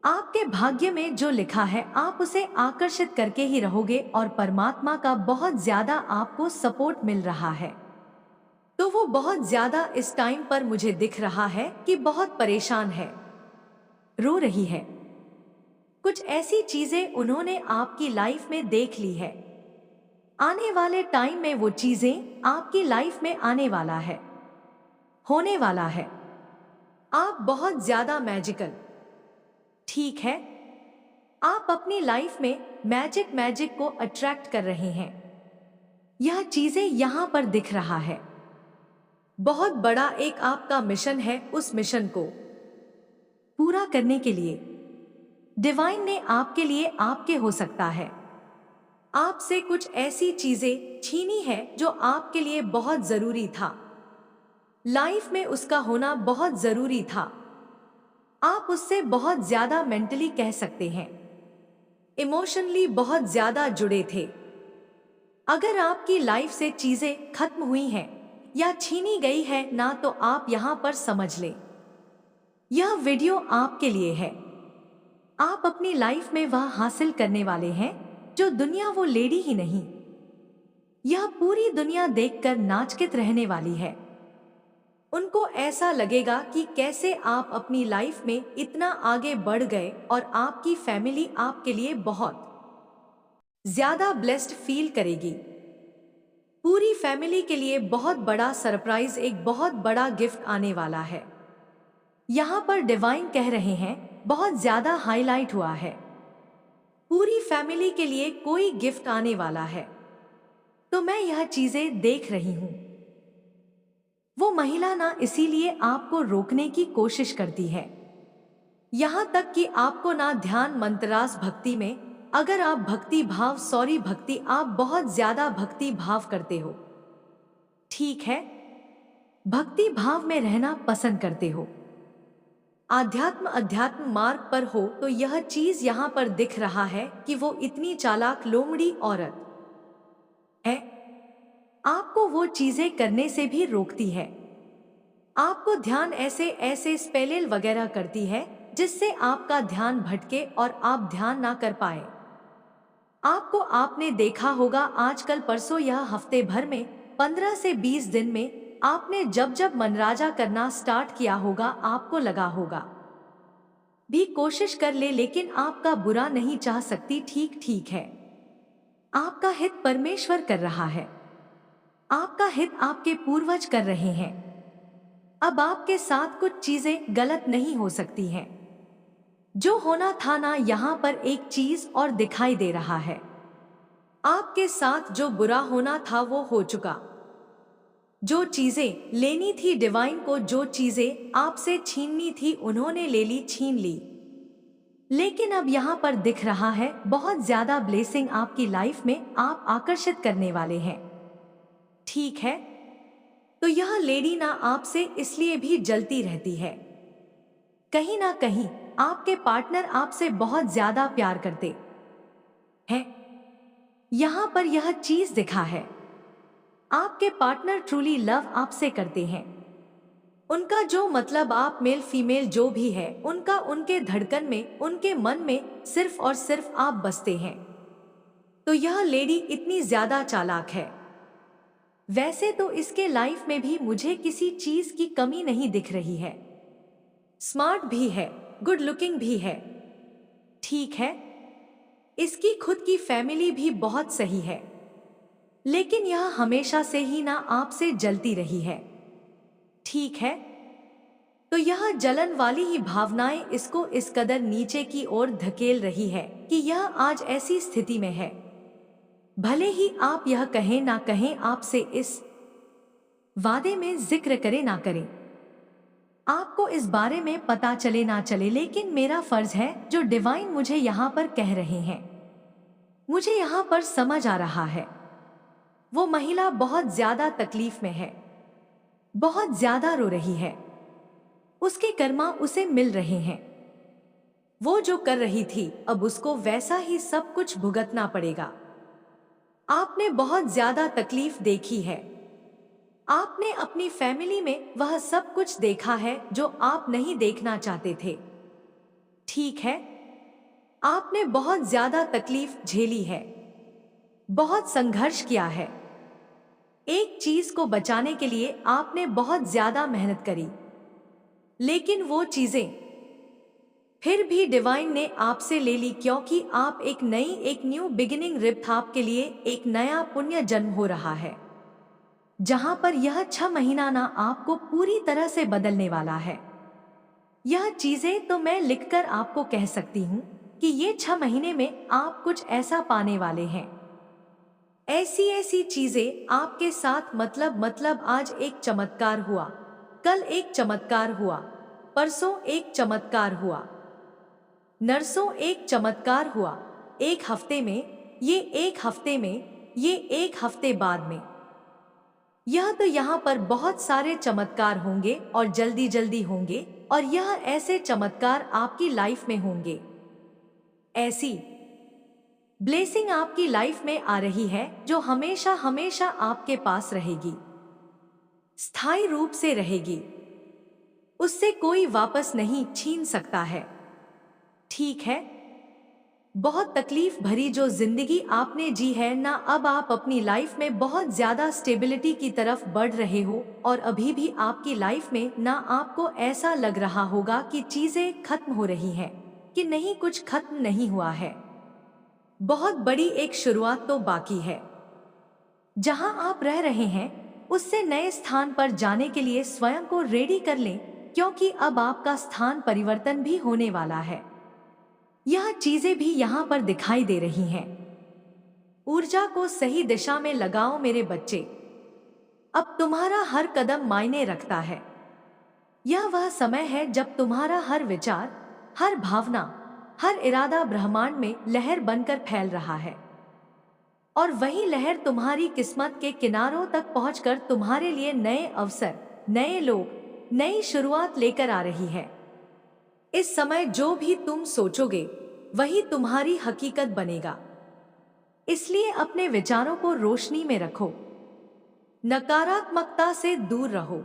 आपके भाग्य में जो लिखा है आप उसे आकर्षित करके ही रहोगे, और परमात्मा का बहुत ज्यादा आपको सपोर्ट मिल रहा है। तो वो बहुत ज्यादा इस टाइम पर मुझे दिख रहा है कि बहुत परेशान है, रो रही है। कुछ ऐसी चीजें उन्होंने आपकी लाइफ में देख ली है, आने वाले टाइम में वो चीजें आपकी लाइफ में आने वाला है, होने वाला है। आप बहुत ज्यादा मैजिकल, ठीक है। आप अपनी लाइफ में मैजिक को अट्रैक्ट कर रहे हैं, यह चीजें यहां पर दिख रहा है। बहुत बड़ा एक आपका मिशन है, उस मिशन को पूरा करने के लिए डिवाइन ने आपके लिए, आपके हो सकता है आपसे कुछ ऐसी चीजें छीनी है जो आपके लिए बहुत जरूरी था, लाइफ में उसका होना बहुत जरूरी था। आप उससे बहुत ज्यादा मेंटली कह सकते हैं, इमोशनली बहुत ज्यादा जुड़े थे। अगर आपकी लाइफ से चीजें खत्म हुई हैं या छीनी गई है ना, तो आप यहां पर समझ लें, यह वीडियो आपके लिए है। आप अपनी लाइफ में वह हासिल करने वाले हैं जो दुनिया, वो लेडी ही नहीं, यह पूरी दुनिया देखकर नाचकित रहने वाली है। उनको ऐसा लगेगा कि कैसे आप अपनी लाइफ में इतना आगे बढ़ गए, और आपकी फैमिली आपके लिए बहुत ज्यादा ब्लेस्ड फील करेगी। पूरी फैमिली के लिए बहुत बड़ा सरप्राइज, एक बहुत बड़ा गिफ्ट आने वाला है। यहाँ पर डिवाइन कह रहे हैं बहुत ज्यादा हाईलाइट हुआ है। पूरी फैमिली के लिए कोई गिफ्ट आने वाला है। तो मैं यह चीजें देख रही हूं। वो महिला ना इसीलिए आपको रोकने की कोशिश करती है, यहां तक कि आपको ना ध्यान मंत्रास भक्ति में, अगर आप भक्ति आप बहुत ज्यादा भक्ति भाव करते हो, ठीक है, भक्ति भाव में रहना पसंद करते हो, अध्यात्म मार्ग पर हो, तो यह चीज यहां पर दिख रहा है कि वो इतनी चालाक लोमड़ी औरत है, आपको वो चीजें करने से भी रोकती है। आपको ध्यान ऐसे ऐसे स्पेलिल वगैरह करती है जिससे आपका ध्यान भटके और आप ध्यान ना कर पाए। आपने देखा होगा आजकल परसों यह हफ्ते भर में 15 से 20 दिन में आपने जब जब मनराजा करना स्टार्ट किया होगा, आपको लगा होगा भी कोशिश कर ले, लेकिन आपका बुरा नहीं चाह सकती। ठीक है, आपका हित परमेश्वर कर रहा है, आपका हित आपके पूर्वज कर रहे हैं। अब आपके साथ कुछ चीजें गलत नहीं हो सकती हैं। जो होना था ना, यहाँ पर एक चीज और दिखाई दे रहा है। आपके साथ जो बुरा होना था वो हो चुका। जो चीजें लेनी थी डिवाइन को, जो चीजें आपसे छीननी थी, उन्होंने ले ली, छीन ली। लेकिन अब यहाँ पर दिख रहा है बहुत ज्यादा ब्लेसिंग आपकी लाइफ में आप आकर्षित करने वाले हैं। ठीक है, तो यह लेडी ना आपसे इसलिए भी जलती रहती है, कहीं ना कहीं आपके पार्टनर आपसे बहुत ज्यादा प्यार करते हैं। यहां पर यह चीज दिखा है, आपके पार्टनर ट्रूली लव आपसे करते हैं। उनका जो मतलब आप मेल फीमेल जो भी है, उनका उनके धड़कन में, उनके मन में सिर्फ और सिर्फ आप बसते हैं। तो यह लेडी इतनी ज्यादा चालाक है। वैसे तो इसके लाइफ में भी मुझे किसी चीज की कमी नहीं दिख रही है, स्मार्ट भी है, गुड लुकिंग भी है, ठीक है, इसकी खुद की फैमिली भी बहुत सही है, लेकिन यह हमेशा से ही ना आपसे जलती रही है। ठीक है, तो यह जलन वाली ही भावनाएं इसको इस कदर नीचे की ओर धकेल रही है कि यह आज ऐसी स्थिति में है, भले ही आप यह कहें ना कहें, आपसे इस वादे में जिक्र करे ना करें, आपको इस बारे में पता चले ना चले, लेकिन मेरा फर्ज है जो डिवाइन मुझे यहाँ पर कह रहे हैं, मुझे यहाँ पर समझ आ रहा है। वो महिला बहुत ज्यादा तकलीफ में है, बहुत ज्यादा रो रही है, उसके कर्मा उसे मिल रहे हैं। वो जो कर रही थी अब उसको वैसा ही सब कुछ भुगतना पड़ेगा। आपने बहुत ज्यादा तकलीफ देखी है, आपने अपनी फैमिली में वह सब कुछ देखा है जो आप नहीं देखना चाहते थे। ठीक है, आपने बहुत ज्यादा तकलीफ झेली है, बहुत संघर्ष किया है, एक चीज को बचाने के लिए आपने बहुत ज्यादा मेहनत करी, लेकिन वो चीजें फिर भी डिवाइन ने आपसे ले ली, क्योंकि आप एक न्यू बिगिनिंग रिप आपके लिए एक नया पुण्य जन्म हो रहा है, जहां पर यह 6 महीना ना आपको पूरी तरह से बदलने वाला है। यह चीजें तो मैं लिखकर आपको कह सकती हूँ कि ये 6 महीने में आप कुछ ऐसा पाने वाले हैं, ऐसी ऐसी चीजें आपके साथ, मतलब आज एक चमत्कार हुआ, कल एक चमत्कार हुआ, परसों एक चमत्कार हुआ, नरसों एक चमत्कार हुआ, एक हफ्ते में, ये एक हफ्ते में, ये एक हफ्ते बाद में, यह तो यहाँ पर बहुत सारे चमत्कार होंगे और जल्दी जल्दी होंगे, और यह ऐसे चमत्कार आपकी लाइफ में होंगे, ऐसी ब्लेसिंग आपकी लाइफ में आ रही है जो हमेशा हमेशा आपके पास रहेगी, स्थायी रूप से रहेगी, उससे कोई वापस नहीं छीन सकता है। ठीक है, बहुत तकलीफ भरी जो जिंदगी आपने जी है ना, अब आप अपनी लाइफ में बहुत ज्यादा स्टेबिलिटी की तरफ बढ़ रहे हो, और अभी भी आपकी लाइफ में ना आपको ऐसा लग रहा होगा कि चीजें खत्म हो रही हैं, कि नहीं, कुछ खत्म नहीं हुआ है। बहुत बड़ी एक शुरुआत तो बाकी है। जहां आप रह रहे हैं उससे नए स्थान पर जाने के लिए स्वयं को रेडी कर लें, क्योंकि अब आपका स्थान परिवर्तन भी होने वाला है। यह चीजें भी यहाँ पर दिखाई दे रही हैं। ऊर्जा को सही दिशा में लगाओ मेरे बच्चे। अब तुम्हारा हर कदम मायने रखता है। यह वह समय है जब तुम्हारा हर विचार, हर भावना, हर इरादा ब्रह्मांड में लहर बनकर फैल रहा है। और वही लहर तुम्हारी किस्मत के किनारों तक पहुंचकर तुम्हारे लिए नए अवसर, नए लोग, नई शुरुआत लेकर आ रही है। इस समय जो भी तुम सोचोगे वही तुम्हारी हकीकत बनेगा। इसलिए अपने विचारों को रोशनी में रखो, नकारात्मकता से दूर रहो।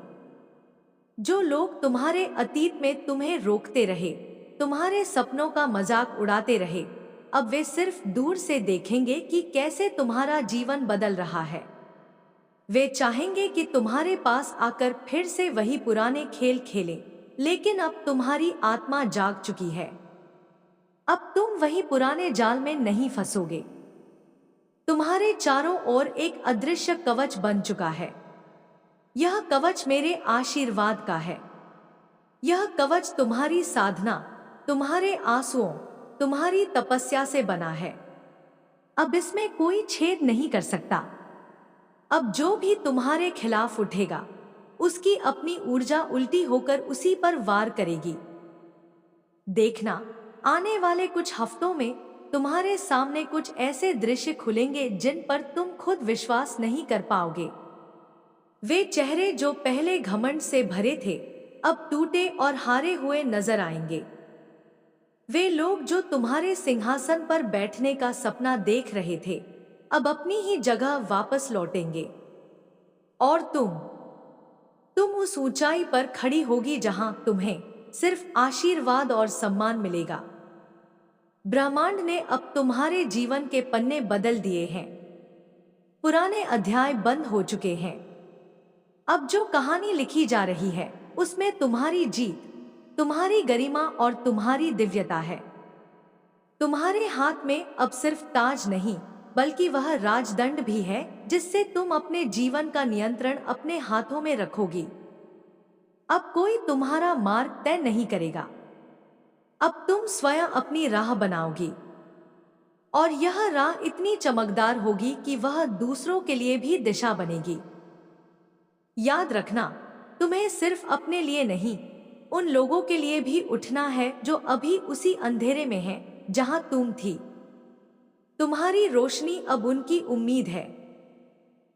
जो लोग तुम्हारे अतीत में तुम्हें रोकते रहे, तुम्हारे सपनों का मजाक उड़ाते रहे, अब वे सिर्फ दूर से देखेंगे कि कैसे तुम्हारा जीवन बदल रहा है। वे चाहेंगे कि तुम्हारे पास आकर फिर से वही पुराने खेल खेलें, लेकिन अब तुम्हारी आत्मा जाग चुकी है। अब तुम वही पुराने जाल में नहीं फंसोगे। तुम्हारे चारों ओर एक अदृश्य कवच बन चुका है। यह कवच मेरे आशीर्वाद का है। यह कवच तुम्हारी साधना, तुम्हारे आंसुओं, तुम्हारी तपस्या से बना है। अब इसमें कोई छेद नहीं कर सकता। अब जो भी तुम्हारे खिलाफ उठेगा उसकी अपनी ऊर्जा उल्टी होकर उसी पर वार करेगी। देखना, आने वाले कुछ हफ्तों में तुम्हारे सामने कुछ ऐसे दृश्य खुलेंगे जिन पर तुम खुद विश्वास नहीं कर पाओगे। वे चेहरे जो पहले घमंड से भरे थे अब टूटे और हारे हुए नजर आएंगे। वे लोग जो तुम्हारे सिंहासन पर बैठने का सपना देख रहे थे अब अपनी ही जगह वापस लौटेंगे। और तुम उस ऊंचाई पर खड़ी होगी जहां तुम्हें सिर्फ आशीर्वाद और सम्मान मिलेगा। ब्रह्मांड ने अब तुम्हारे जीवन के पन्ने बदल दिए हैं। पुराने अध्याय बंद हो चुके हैं। अब जो कहानी लिखी जा रही है उसमें तुम्हारी जीत, तुम्हारी गरिमा और तुम्हारी दिव्यता है। तुम्हारे हाथ में अब सिर्फ ताज नहीं बल्कि वह राजदंड भी है जिससे तुम अपने जीवन का नियंत्रण अपने हाथों में रखोगी। अब कोई तुम्हारा मार्ग तय नहीं करेगा। अब तुम स्वयं अपनी राह बनाओगी और यह राह इतनी चमकदार होगी कि वह दूसरों के लिए भी दिशा बनेगी। याद रखना, तुम्हें सिर्फ अपने लिए नहीं, उन लोगों के लिए भी उठना है जो अभी उसी अंधेरे में हैं जहां तुम थी। तुम्हारी रोशनी अब उनकी उम्मीद है।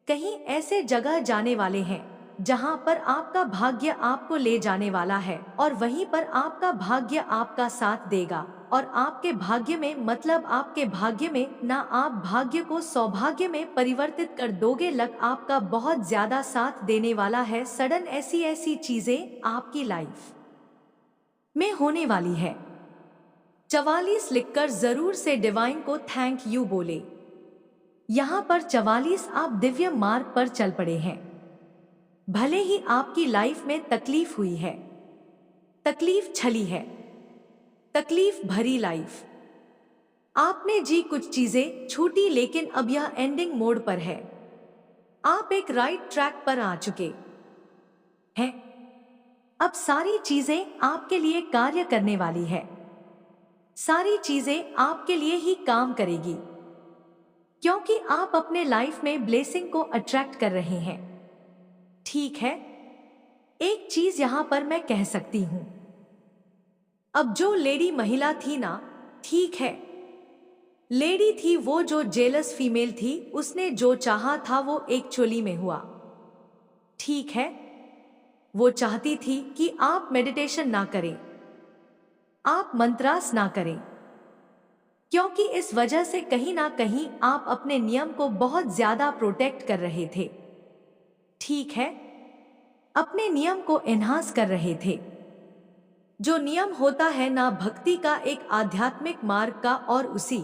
कहीं ऐसे जगह जाने वाले हैं जहां पर आपका भाग्य आपको ले जाने वाला है और वहीं पर आपका भाग्य आपका साथ देगा। और आपके भाग्य में मतलब आपके भाग्य में ना, आप भाग्य को सौभाग्य में परिवर्तित कर दोगे। लक आपका बहुत ज्यादा साथ देने वाला है। सडन ऐसी ऐसी चीजें आपकी लाइफ में होने वाली है। 44 लिखकर जरूर से डिवाइन को थैंक यू बोले। यहाँ पर 44 आप दिव्य मार्ग पर चल पड़े हैं। भले ही आपकी लाइफ में तकलीफ हुई है, तकलीफ छली है, तकलीफ भरी लाइफ, आपने जी कुछ चीजें छूटी, लेकिन अब यह एंडिंग मोड पर है। आप एक राइट ट्रैक पर आ चुके हैं। अब सारी चीजें आपके लिए कार्य करने वाली है। सारी चीजें आपके लिए ही काम करेगी क्योंकि आप अपने लाइफ में ब्लेसिंग को अट्रैक्ट कर रहे हैं। ठीक है, एक चीज यहां पर मैं कह सकती हूं। अब जो लेडी महिला थी ना, ठीक है, लेडी थी वो जो जेलस फीमेल थी, उसने जो चाहा था वो एक्चुअली में हुआ। ठीक है, वो चाहती थी कि आप मेडिटेशन ना करें, आप मंत्रास ना करें, क्योंकि इस वजह से कहीं ना कहीं आप अपने नियम को बहुत ज्यादा प्रोटेक्ट कर रहे थे। ठीक है, अपने नियम को एनहांस कर रहे थे। जो नियम होता है ना भक्ति का, एक आध्यात्मिक मार्ग का, और उसी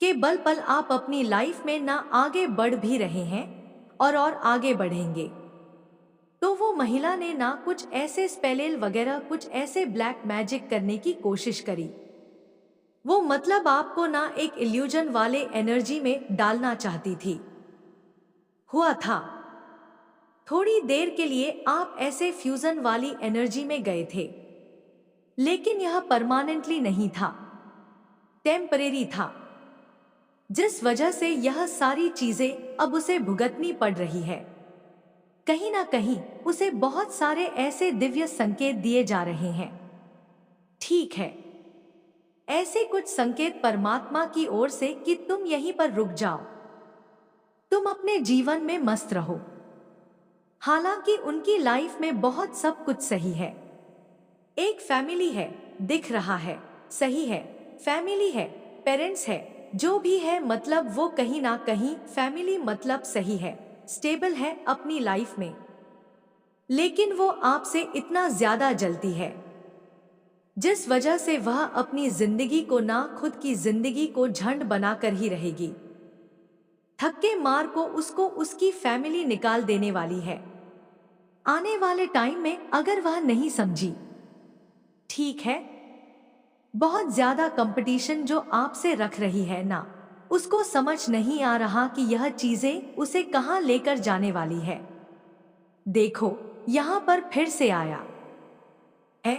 के बल पर आप अपनी लाइफ में ना आगे बढ़ भी रहे हैं और आगे बढ़ेंगे। तो वो महिला ने ना कुछ ऐसे स्पेलेल वगैरह, कुछ ऐसे ब्लैक मैजिक करने की कोशिश करी वो मतलब आपको ना एक इल्यूजन वाले एनर्जी में डालना चाहती थी। हुआ था। थोड़ी देर के लिए आप ऐसे फ्यूजन वाली एनर्जी में गए थे, लेकिन यह परमानेंटली नहीं था, टेम्परेरी था, जिस वजह से यह सारी चीजें अब उसे भुगतनी पड़ रही है। कहीं ना कहीं उसे बहुत सारे ऐसे दिव्य संकेत दिए जा रहे हैं। ठीक है, ऐसे कुछ संकेत परमात्मा की ओर से कि तुम यहीं पर रुक जाओ, तुम अपने जीवन में मस्त रहो। हालांकि उनकी लाइफ में बहुत सब कुछ सही है। एक फैमिली है, दिख रहा है, सही है, फैमिली है, पेरेंट्स है, जो भी है, मतलब वो कहीं ना कहीं फैमिली मतलब सही है, स्टेबल है अपनी लाइफ में। लेकिन वो आपसे इतना ज्यादा जलती है, जिस वजह से वह अपनी जिंदगी को ना खुद की जिंदगी को झंड बनाकर ही रहेगी। थक्के मार को उसको उसकी फैमिली निकाल देने वाली है आने वाले टाइम में, अगर वह नहीं समझी। ठीक है, बहुत ज्यादा कंपटीशन जो आपसे रख रही है ना, उसको समझ नहीं आ रहा कि यह चीजें उसे कहां लेकर जाने वाली है। देखो, यहां पर फिर से आया है,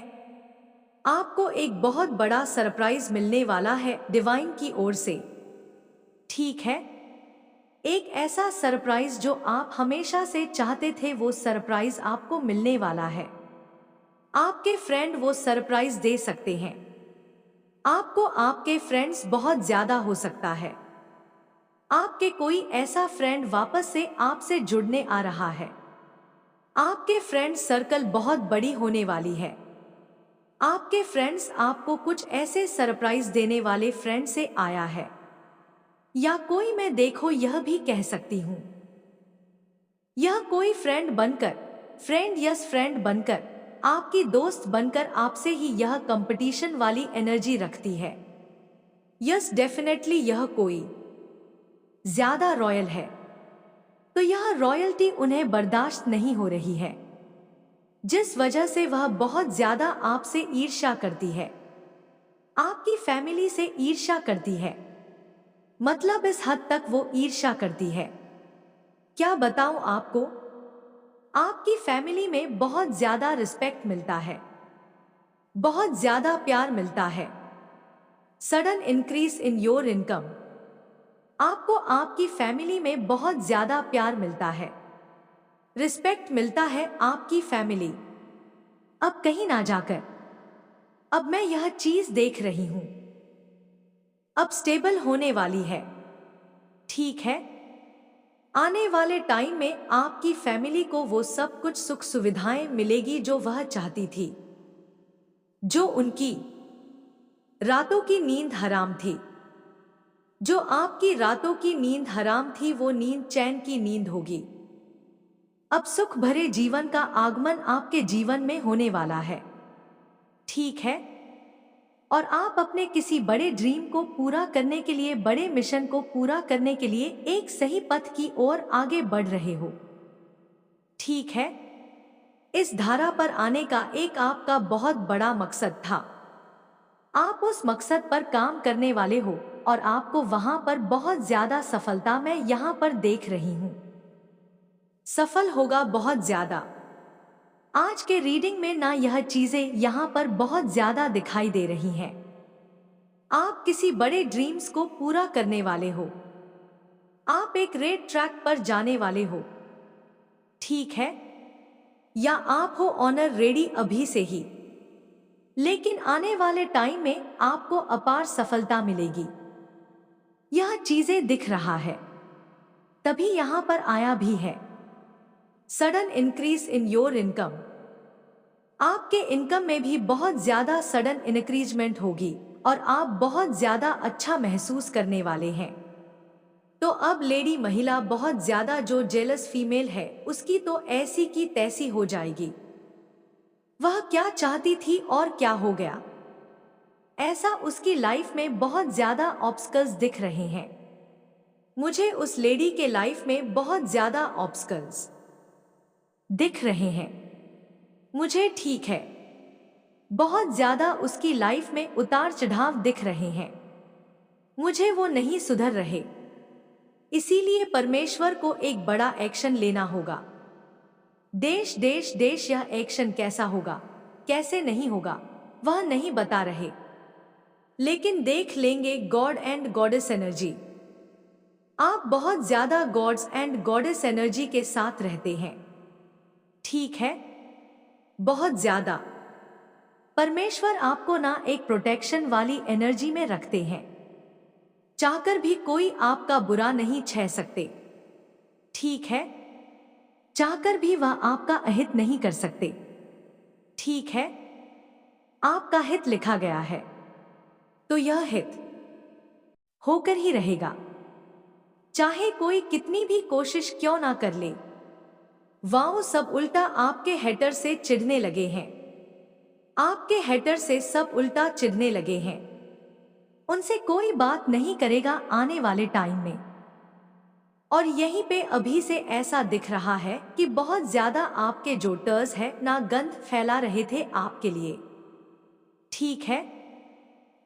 आपको एक बहुत बड़ा सरप्राइज मिलने वाला है डिवाइन की ओर से। ठीक है, एक ऐसा सरप्राइज जो आप हमेशा से चाहते थे, वो सरप्राइज आपको मिलने वाला है। आपके फ्रेंड वो सरप्राइज दे सकते हैं आपको। आपके फ्रेंड्स बहुत ज्यादा हो सकता है, आपके कोई ऐसा फ्रेंड वापस से आपसे जुड़ने आ रहा है। आपके फ्रेंड सर्कल बहुत बड़ी होने वाली है। आपके फ्रेंड्स आपको कुछ ऐसे सरप्राइज देने वाले फ्रेंड से आया है, या कोई, मैं देखो यह भी कह सकती हूं, यह कोई फ्रेंड बनकर, फ्रेंड यस फ्रेंड बनकर, आपकी दोस्त बनकर आपसे ही यह कंपटीशन वाली एनर्जी रखती है। यस डेफिनेटली यह कोई ज्यादा रॉयल है, तो यह रॉयल्टी उन्हें बर्दाश्त नहीं हो रही है, जिस वजह से वह बहुत ज्यादा आपसे ईर्ष्या करती है, आपकी फैमिली से ईर्ष्या करती है। मतलब इस हद तक वो ईर्ष्या करती है, क्या बताऊं आपको। आपकी फैमिली में बहुत ज्यादा रिस्पेक्ट मिलता है, बहुत ज्यादा प्यार मिलता है, sudden increase in your income. आपको आपकी फैमिली में बहुत ज्यादा प्यार मिलता है, रिस्पेक्ट मिलता है आपकी फैमिली। अब कहीं ना जाकर, अब मैं यह चीज देख रही हूं, अब स्टेबल होने वाली है। ठीक है, आने वाले टाइम में आपकी फैमिली को वो सब कुछ सुख सुविधाएं मिलेगी जो वह चाहती थी, जो उनकी रातों की नींद हराम थी। जो आपकी रातों की नींद हराम थी, वो नींद चैन की नींद होगी। अब सुख भरे जीवन का आगमन आपके जीवन में होने वाला है। ठीक है, और आप अपने किसी बड़े ड्रीम को पूरा करने के लिए, बड़े मिशन को पूरा करने के लिए एक सही पथ की ओर आगे बढ़ रहे हो। ठीक है, इस धारा पर आने का एक आपका बहुत बड़ा मकसद था। आप उस मकसद पर काम करने वाले हो और आपको वहां पर बहुत ज्यादा सफलता मैं यहां पर देख रही हूं। सफल होगा बहुत ज्यादा। आज के रीडिंग में ना यह चीजें यहां पर बहुत ज्यादा दिखाई दे रही हैं। आप किसी बड़े ड्रीम्स को पूरा करने वाले हो, आप एक रेड ट्रैक पर जाने वाले हो। ठीक है, या आप हो ऑनर रेडी अभी से ही, लेकिन आने वाले टाइम में आपको अपार सफलता मिलेगी। यह चीजें दिख रहा है, तभी यहां पर आया भी है। Sudden increase in your income. आपके इनकम में भी बहुत ज्यादा सडन इंक्रीजमेंट होगी और आप बहुत ज्यादा अच्छा महसूस करने वाले हैं। तो अब लेडी महिला बहुत ज्यादा जो जेलस फीमेल है, उसकी तो ऐसी की तैसी हो जाएगी। वह क्या चाहती थी और क्या हो गया, ऐसा उसकी लाइफ में बहुत ज्यादा ऑब्स्टकल्स दिख रहे हैं। मुझे उस लेडी के लाइफ में बहुत ज्यादा ऑब्स्टकल्स दिख रहे हैं मुझे। ठीक है, बहुत ज्यादा उसकी लाइफ में उतार चढ़ाव दिख रहे हैं। मुझे वो नहीं सुधर रहे। इसीलिए परमेश्वर को एक बड़ा एक्शन लेना होगा। देश देश देश, यह एक्शन कैसा होगा, कैसे नहीं होगा, वह नहीं बता रहे, लेकिन देख लेंगे। God and goddess energy. आप बहुत ज्यादा गॉड्स एंड गॉडेस एनर्जी के साथ रहते हैं, ठीक है? बहुत ज्यादा। परमेश्वर आपको ना एक प्रोटेक्शन वाली एनर्जी में रखते हैं। चाहकर भी कोई आपका बुरा नहीं छह सकते, ठीक है? चाहकर भी वह आपका अहित नहीं कर सकते, ठीक है? आपका हित लिखा गया है, तो यह हित होकर ही रहेगा, चाहे कोई कितनी भी कोशिश क्यों ना कर ले। वाओ, सब उल्टा आपके हेटर से चिढ़ने लगे हैं। आपके हेटर से सब उल्टा चिढ़ने लगे हैं। उनसे कोई बात नहीं करेगा आने वाले टाइम में। और यहीं पे अभी से ऐसा दिख रहा है कि बहुत ज्यादा आपके जो टर्स है ना गंध फैला रहे थे आपके लिए, ठीक है?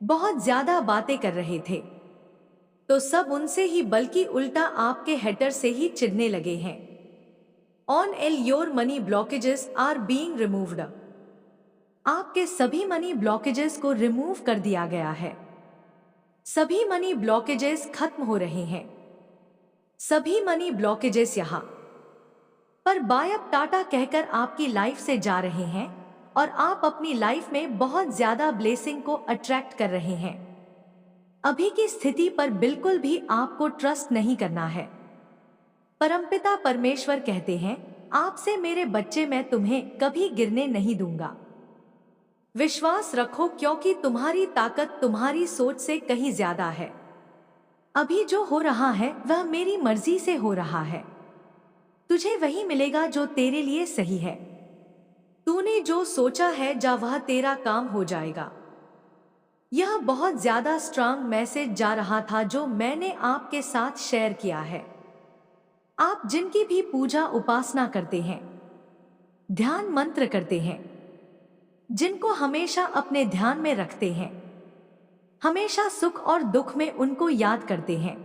बहुत ज्यादा बातें कर रहे थे, तो सब उनसे ही बल्कि उल्टा आपके हेटर से ही चिढ़ने लगे हैं। On all your money blockages are being removed. आपके सभी मनी ब्लॉकेजेस को रिमूव कर दिया गया है। सभी मनी ब्लॉकेजेस खत्म हो रहे हैं। सभी मनी ब्लॉकेजेस यहाँ पर बायब टाटा कहकर आपकी लाइफ से जा रहे हैं और आप अपनी लाइफ में बहुत ज्यादा ब्लेसिंग को अट्रैक्ट कर रहे हैं। अभी की स्थिति पर बिल्कुल भी आपको ट्रस्ट नहीं करना है। परमपिता परमेश्वर कहते हैं, आपसे मेरे बच्चे, मैं तुम्हें कभी गिरने नहीं दूंगा। विश्वास रखो, क्योंकि तुम्हारी ताकत तुम्हारी सोच से कहीं ज्यादा है। अभी जो हो रहा है वह मेरी मर्जी से हो रहा है। तुझे वही मिलेगा जो तेरे लिए सही है। तूने जो सोचा है जा, वह तेरा काम हो जाएगा। यह बहुत ज्यादा स्ट्रांग मैसेज जा रहा था जो मैंने आपके साथ शेयर किया है। आप जिनकी भी पूजा उपासना करते हैं, ध्यान मंत्र करते हैं, जिनको हमेशा अपने ध्यान में रखते हैं, हमेशा सुख और दुख में उनको याद करते हैं,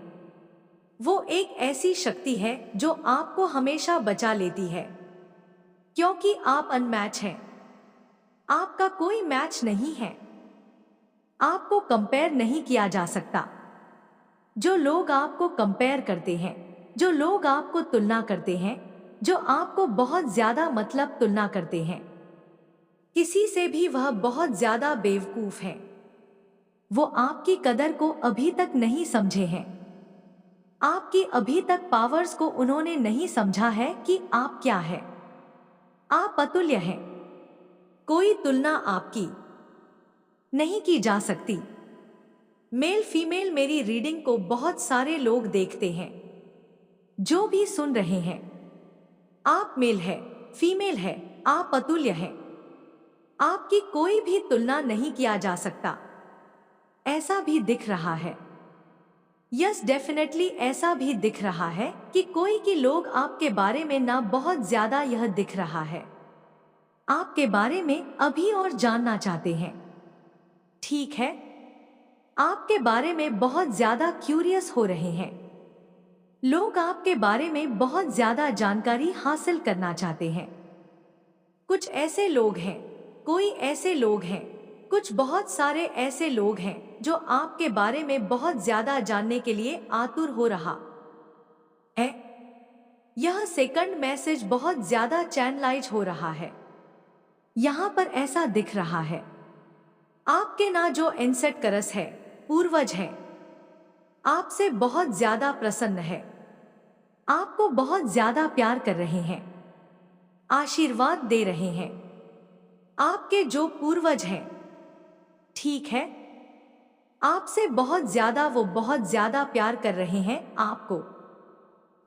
वो एक ऐसी शक्ति है जो आपको हमेशा बचा लेती है, क्योंकि आप अनमैच हैं। आपका कोई मैच नहीं है। आपको कंपेयर नहीं किया जा सकता। जो लोग आपको कंपेयर करते हैं, जो लोग आपको तुलना करते हैं, जो आपको बहुत ज्यादा मतलब तुलना करते हैं, किसी से भी वह बहुत ज्यादा बेवकूफ है। वो आपकी कदर को अभी तक नहीं समझे हैं। आपकी अभी तक पावर्स को उन्होंने नहीं समझा है कि आप क्या है। आप अतुल्य हैं। कोई तुलना आपकी नहीं की जा सकती। मेल फीमेल मेरी रीडिंग को बहुत सारे लोग देखते हैं। जो भी सुन रहे हैं, आप मेल है, फीमेल है, आप अतुल्य हैं। आपकी कोई भी तुलना नहीं किया जा सकता। ऐसा भी दिख रहा है, यस डेफिनेटली ऐसा भी दिख रहा है कि कोई की लोग आपके बारे में ना बहुत ज्यादा यह दिख रहा है, आपके बारे में अभी और जानना चाहते हैं, ठीक है? आपके बारे में बहुत ज्यादा क्यूरियस हो रहे हैं। लोग आपके बारे में बहुत ज्यादा जानकारी हासिल करना चाहते हैं। कुछ ऐसे लोग हैं, कोई ऐसे लोग हैं, कुछ बहुत सारे ऐसे लोग हैं जो आपके बारे में बहुत ज्यादा जानने के लिए आतुर हो रहा है। यह सेकंड मैसेज बहुत ज्यादा चैनलाइज हो रहा है। यहां पर ऐसा दिख रहा है, आपके ना जो एंसेट करस है, पूर्वज है, आपसे बहुत ज्यादा प्रसन्न है, आपको बहुत ज्यादा प्यार कर रहे हैं, आशीर्वाद दे रहे हैं। आपके जो पूर्वज हैं, ठीक है, आपसे बहुत ज्यादा, वो बहुत ज्यादा प्यार कर रहे हैं आपको।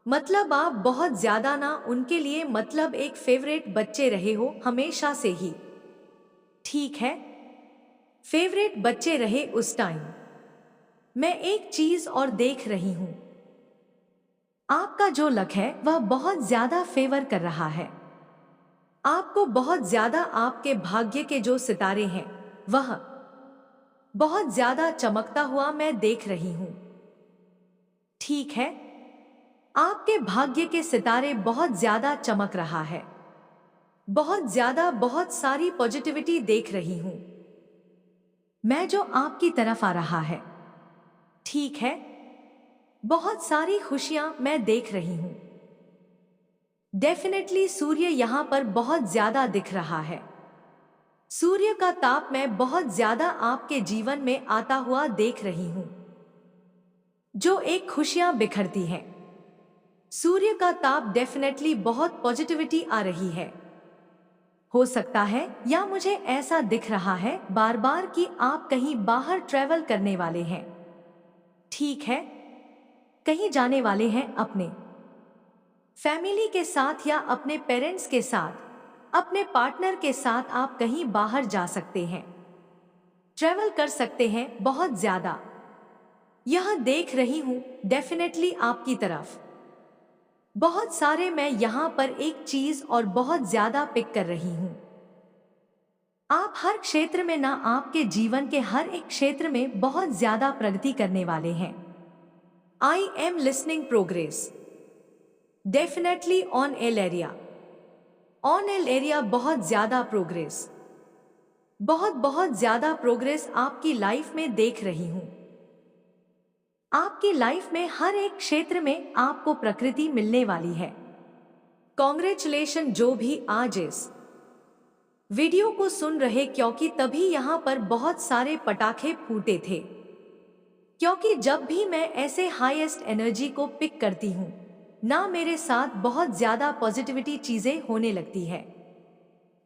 मतलब आप बहुत ज्यादा ना उनके लिए मतलब एक फेवरेट बच्चे रहे हो हमेशा से ही, ठीक है? फेवरेट बच्चे रहे उस टाइम। मैं एक चीज और देख रही हूं, आपका जो लक है वह बहुत ज्यादा फेवर कर रहा है। आपको बहुत ज्यादा आपके भाग्य के जो सितारे हैं वह बहुत ज्यादा चमकता हुआ मैं देख रही हूं। ठीक है, आपके भाग्य के सितारे बहुत ज्यादा चमक रहा है। बहुत ज्यादा बहुत सारी पॉजिटिविटी देख रही हूं मैं जो आपकी तरफ आ रहा है। ठीक है, बहुत सारी खुशियां मैं देख रही हूं। डेफिनेटली सूर्य यहां पर बहुत ज्यादा दिख रहा है। सूर्य का ताप मैं बहुत ज्यादा आपके जीवन में आता हुआ देख रही हूं जो एक खुशियां बिखरती हैं। सूर्य का ताप डेफिनेटली बहुत पॉजिटिविटी आ रही है। हो सकता है या मुझे ऐसा दिख रहा है बार बार कि आप कहीं बाहर ट्रैवल करने वाले हैं। ठीक है, कहीं जाने वाले हैं अपने फैमिली के साथ या अपने पेरेंट्स के साथ, अपने पार्टनर के साथ आप कहीं बाहर जा सकते हैं, ट्रैवल कर सकते हैं बहुत ज्यादा। यह देख रही हूं डेफिनेटली आपकी तरफ बहुत सारे। मैं यहां पर एक चीज और बहुत ज्यादा पिक कर रही हूं। आप हर क्षेत्र में ना आपके जीवन के हर एक क्षेत्र में बहुत ज्यादा प्रगति करने वाले हैं। I am listening progress definitely on L area. On L area बहुत ज्यादा प्रोग्रेस, बहुत बहुत ज्यादा प्रोग्रेस आपकी लाइफ में देख रही हूं। आपकी लाइफ में हर एक क्षेत्र में आपको प्रकृति मिलने वाली है। कॉन्ग्रेचुलेशन जो भी आज इस वीडियो को सुन रहे, क्योंकि तभी यहां पर बहुत सारे पटाखे फूटे थे। क्योंकि जब भी मैं ऐसे हाईएस्ट एनर्जी को पिक करती हूं ना मेरे साथ बहुत ज्यादा पॉजिटिविटी चीजें होने लगती है।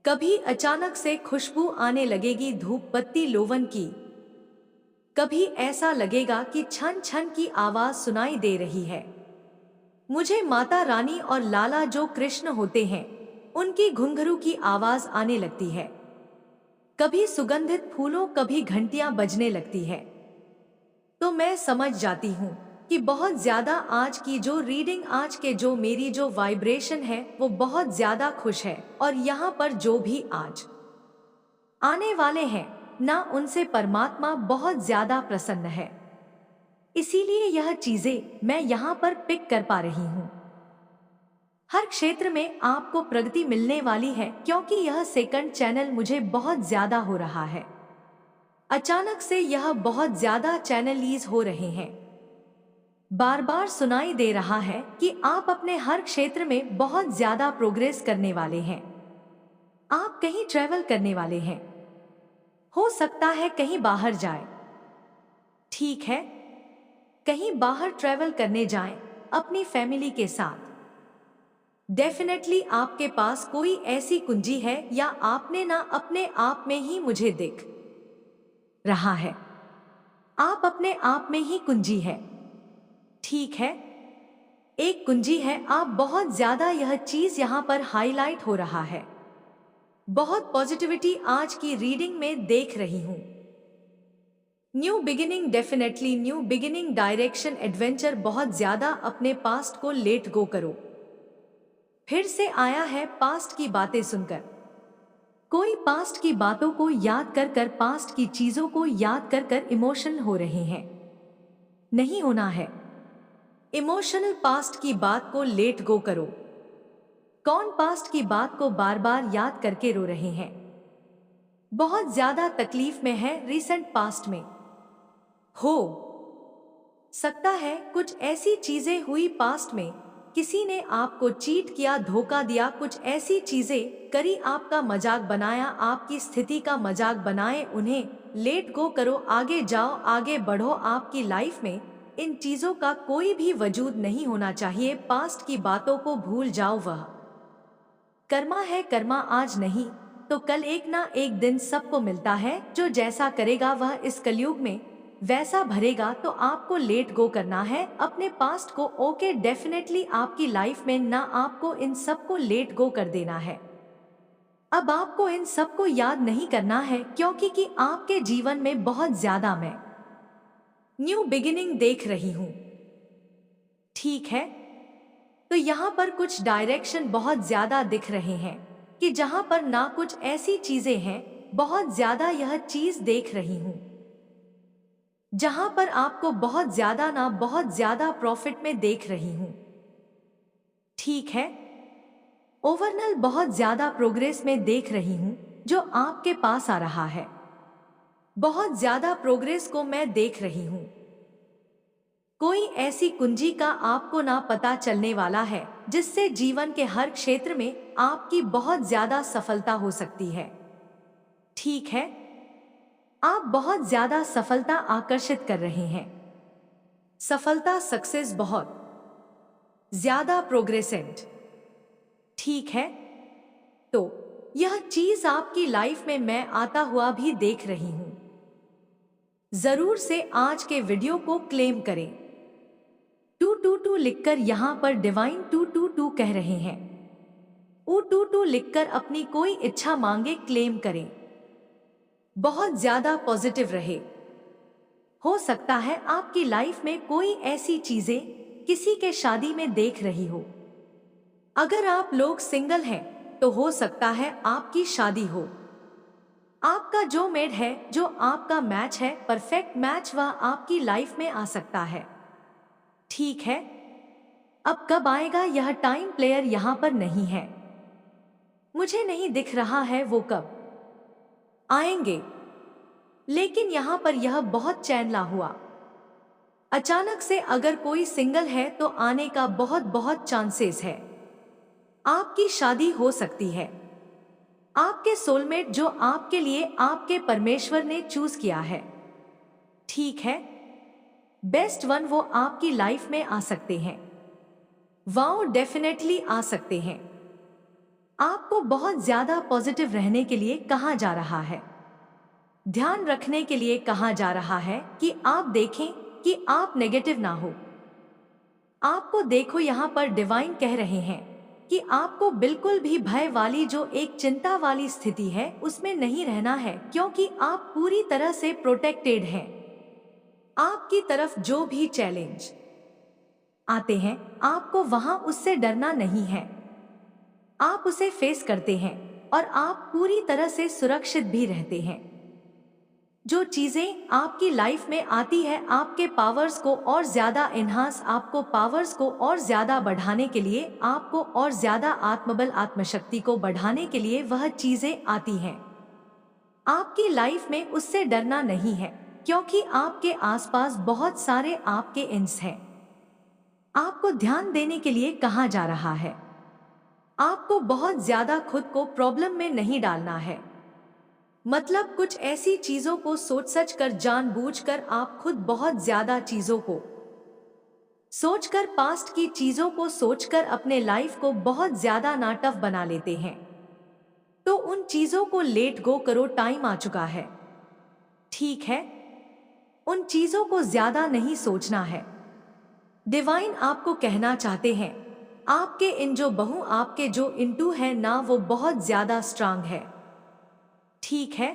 कभी अचानक से खुशबू आने लगेगी धूप बत्ती लोवन की, कभी ऐसा लगेगा कि छन छन की आवाज सुनाई दे रही है। मुझे माता रानी और लाला जो कृष्ण होते हैं उनकी घुंघरू की आवाज आने लगती है। कभी सुगंधित फूलों, कभी घंटियां बजने लगती है। तो मैं समझ जाती हूँ कि बहुत ज्यादा आज की जो रीडिंग, आज के जो मेरी जो वाइब्रेशन है वो बहुत ज्यादा खुश है। और यहाँ पर जो भी आज आने वाले हैं ना उनसे परमात्मा बहुत ज्यादा प्रसन्न है। इसीलिए यह चीजें मैं यहाँ पर पिक कर पा रही हूँ। हर क्षेत्र में आपको प्रगति मिलने वाली है, क्योंकि यह सेकंड चैनल मुझे बहुत ज्यादा हो रहा है। अचानक से यह बहुत ज्यादा चैनलीज हो रहे हैं। बार बार सुनाई दे रहा है कि आप अपने हर क्षेत्र में बहुत ज्यादा प्रोग्रेस करने वाले हैं। आप कहीं ट्रैवल करने वाले हैं, हो सकता है कहीं बाहर जाए। ठीक है, कहीं बाहर ट्रैवल करने जाएं अपनी फैमिली के साथ। डेफिनेटली आपके पास कोई ऐसी कुंजी है या आपने ना अपने आप में ही मुझे दिख रहा है, आप अपने आप में ही कुंजी है। ठीक है, एक कुंजी है, आप बहुत ज्यादा यह चीज यहां पर हाईलाइट हो रहा है। बहुत पॉजिटिविटी आज की रीडिंग में देख रही हूं। New beginning, definitely new beginning, direction, adventure, बहुत ज्यादा अपने पास्ट को लेट गो करो। फिर से आया है पास्ट की बातें सुनकर। कोई पास्ट की बातों को याद कर कर, पास्ट की चीजों को याद कर कर इमोशनल हो रहे हैं। नहीं होना है इमोशनल। पास्ट की बात को लेट गो करो। कौन पास्ट की बात को बार बार याद करके रो रहे हैं, बहुत ज्यादा तकलीफ में है रिसेंट पास्ट में। हो सकता है कुछ ऐसी चीजें हुई पास्ट में, किसी ने आपको चीट किया, धोखा दिया, कुछ ऐसी चीजें करी, आपका मजाक बनाया, आपकी स्थिति का मजाक बनाए। उन्हें लेट गो करो, आगे जाओ, आगे बढ़ो। आपकी लाइफ में इन चीजों का कोई भी वजूद नहीं होना चाहिए। पास्ट की बातों को भूल जाओ। वह कर्मा है, कर्मा आज नहीं तो कल एक ना एक दिन सबको मिलता है। जो जैसा करेगा वह इस कलयुग में वैसा भरेगा। तो आपको लेट गो करना है अपने पास्ट को। ओके, डेफिनेटली आपकी लाइफ में ना आपको इन सबको लेट गो कर देना है। अब आपको इन सबको याद नहीं करना है, क्योंकि कि आपके जीवन में बहुत ज्यादा मैं न्यू बिगिनिंग देख रही हूं। ठीक है, तो यहां पर कुछ डायरेक्शन बहुत ज्यादा दिख रहे हैं। कि जहां पर ना कुछ ऐसी चीजें हैं, बहुत ज्यादा यह चीज देख रही हूं जहां पर आपको बहुत ज्यादा ना बहुत ज्यादा प्रॉफिट में देख रही हूं। ठीक है, ओवरऑल बहुत ज्यादा प्रोग्रेस में देख रही हूं जो आपके पास आ रहा है। बहुत ज्यादा प्रोग्रेस को मैं देख रही हूं। कोई ऐसी कुंजी का आपको ना पता चलने वाला है जिससे जीवन के हर क्षेत्र में आपकी बहुत ज्यादा सफलता हो सकती है। ठीक है, आप बहुत ज्यादा सफलता आकर्षित कर रहे हैं। सफलता, सक्सेस, बहुत ज्यादा प्रोग्रेसेंट। ठीक है, तो यह चीज आपकी लाइफ में मैं आता हुआ भी देख रही हूं। जरूर से आज के वीडियो को क्लेम करें। 222 लिखकर यहां पर डिवाइन 222 कह रहे हैं। 222 लिखकर अपनी कोई इच्छा मांगे, क्लेम करें। बहुत ज्यादा पॉजिटिव रहे। हो सकता है आपकी लाइफ में कोई ऐसी चीजें किसी के शादी में देख रही हो। अगर आप लोग सिंगल हैं तो हो सकता है आपकी शादी हो। आपका जो मेड है, जो आपका मैच है, परफेक्ट मैच, वह आपकी लाइफ में आ सकता है। ठीक है, अब कब आएगा यह टाइम, प्लेयर यहां पर नहीं है। मुझे नहीं दिख रहा है वो कब आएंगे, लेकिन यहां पर यह बहुत चैनला हुआ। अचानक से अगर कोई सिंगल है तो आने का बहुत बहुत चांसेस है। आपकी शादी हो सकती है। आपके सोलमेट जो आपके लिए आपके परमेश्वर ने चूज किया है। ठीक है, बेस्ट वन वो आपकी लाइफ में आ सकते हैं। वाओ, डेफिनेटली आ सकते हैं। आपको बहुत ज्यादा पॉजिटिव रहने के लिए कहा जा रहा है। ध्यान रखने के लिए कहा जा रहा है कि आप देखें कि आप नेगेटिव ना हो। आपको देखो, यहां पर डिवाइन कह रहे हैं कि आपको बिल्कुल भी भय वाली जो एक चिंता वाली स्थिति है उसमें नहीं रहना है, क्योंकि आप पूरी तरह से प्रोटेक्टेड हैं। आपकी तरफ जो भी चैलेंज आते हैं आपको वहां उससे डरना नहीं है। आप उसे फेस करते हैं और आप पूरी तरह से सुरक्षित भी रहते हैं। जो चीजें आपकी लाइफ में आती है आपके पावर्स को और ज्यादा एनहांस, आपको पावर्स को और ज्यादा बढ़ाने के लिए, आपको और ज्यादा आत्मबल, आत्मशक्ति को बढ़ाने के लिए वह चीजें आती हैं। आपकी लाइफ में उससे डरना नहीं है, क्योंकि आपके आसपास बहुत सारे आपके इंस हैं। आपको ध्यान देने के लिए कहा जा रहा है। आपको बहुत ज्यादा खुद को प्रॉब्लम में नहीं डालना है। मतलब कुछ ऐसी चीजों को सोच सच कर, जानबूझकर आप खुद बहुत ज्यादा चीजों को सोचकर, पास्ट की चीजों को सोचकर अपने लाइफ को बहुत ज्यादा ना टफ बना लेते हैं। तो उन चीजों को लेट गो करो, टाइम आ चुका है। ठीक है, उन चीजों को ज्यादा नहीं सोचना है। डिवाइन आपको कहना चाहते हैं आपके इन जो बहू, आपके जो इंटू है ना, वो बहुत ज्यादा स्ट्रांग है। ठीक है,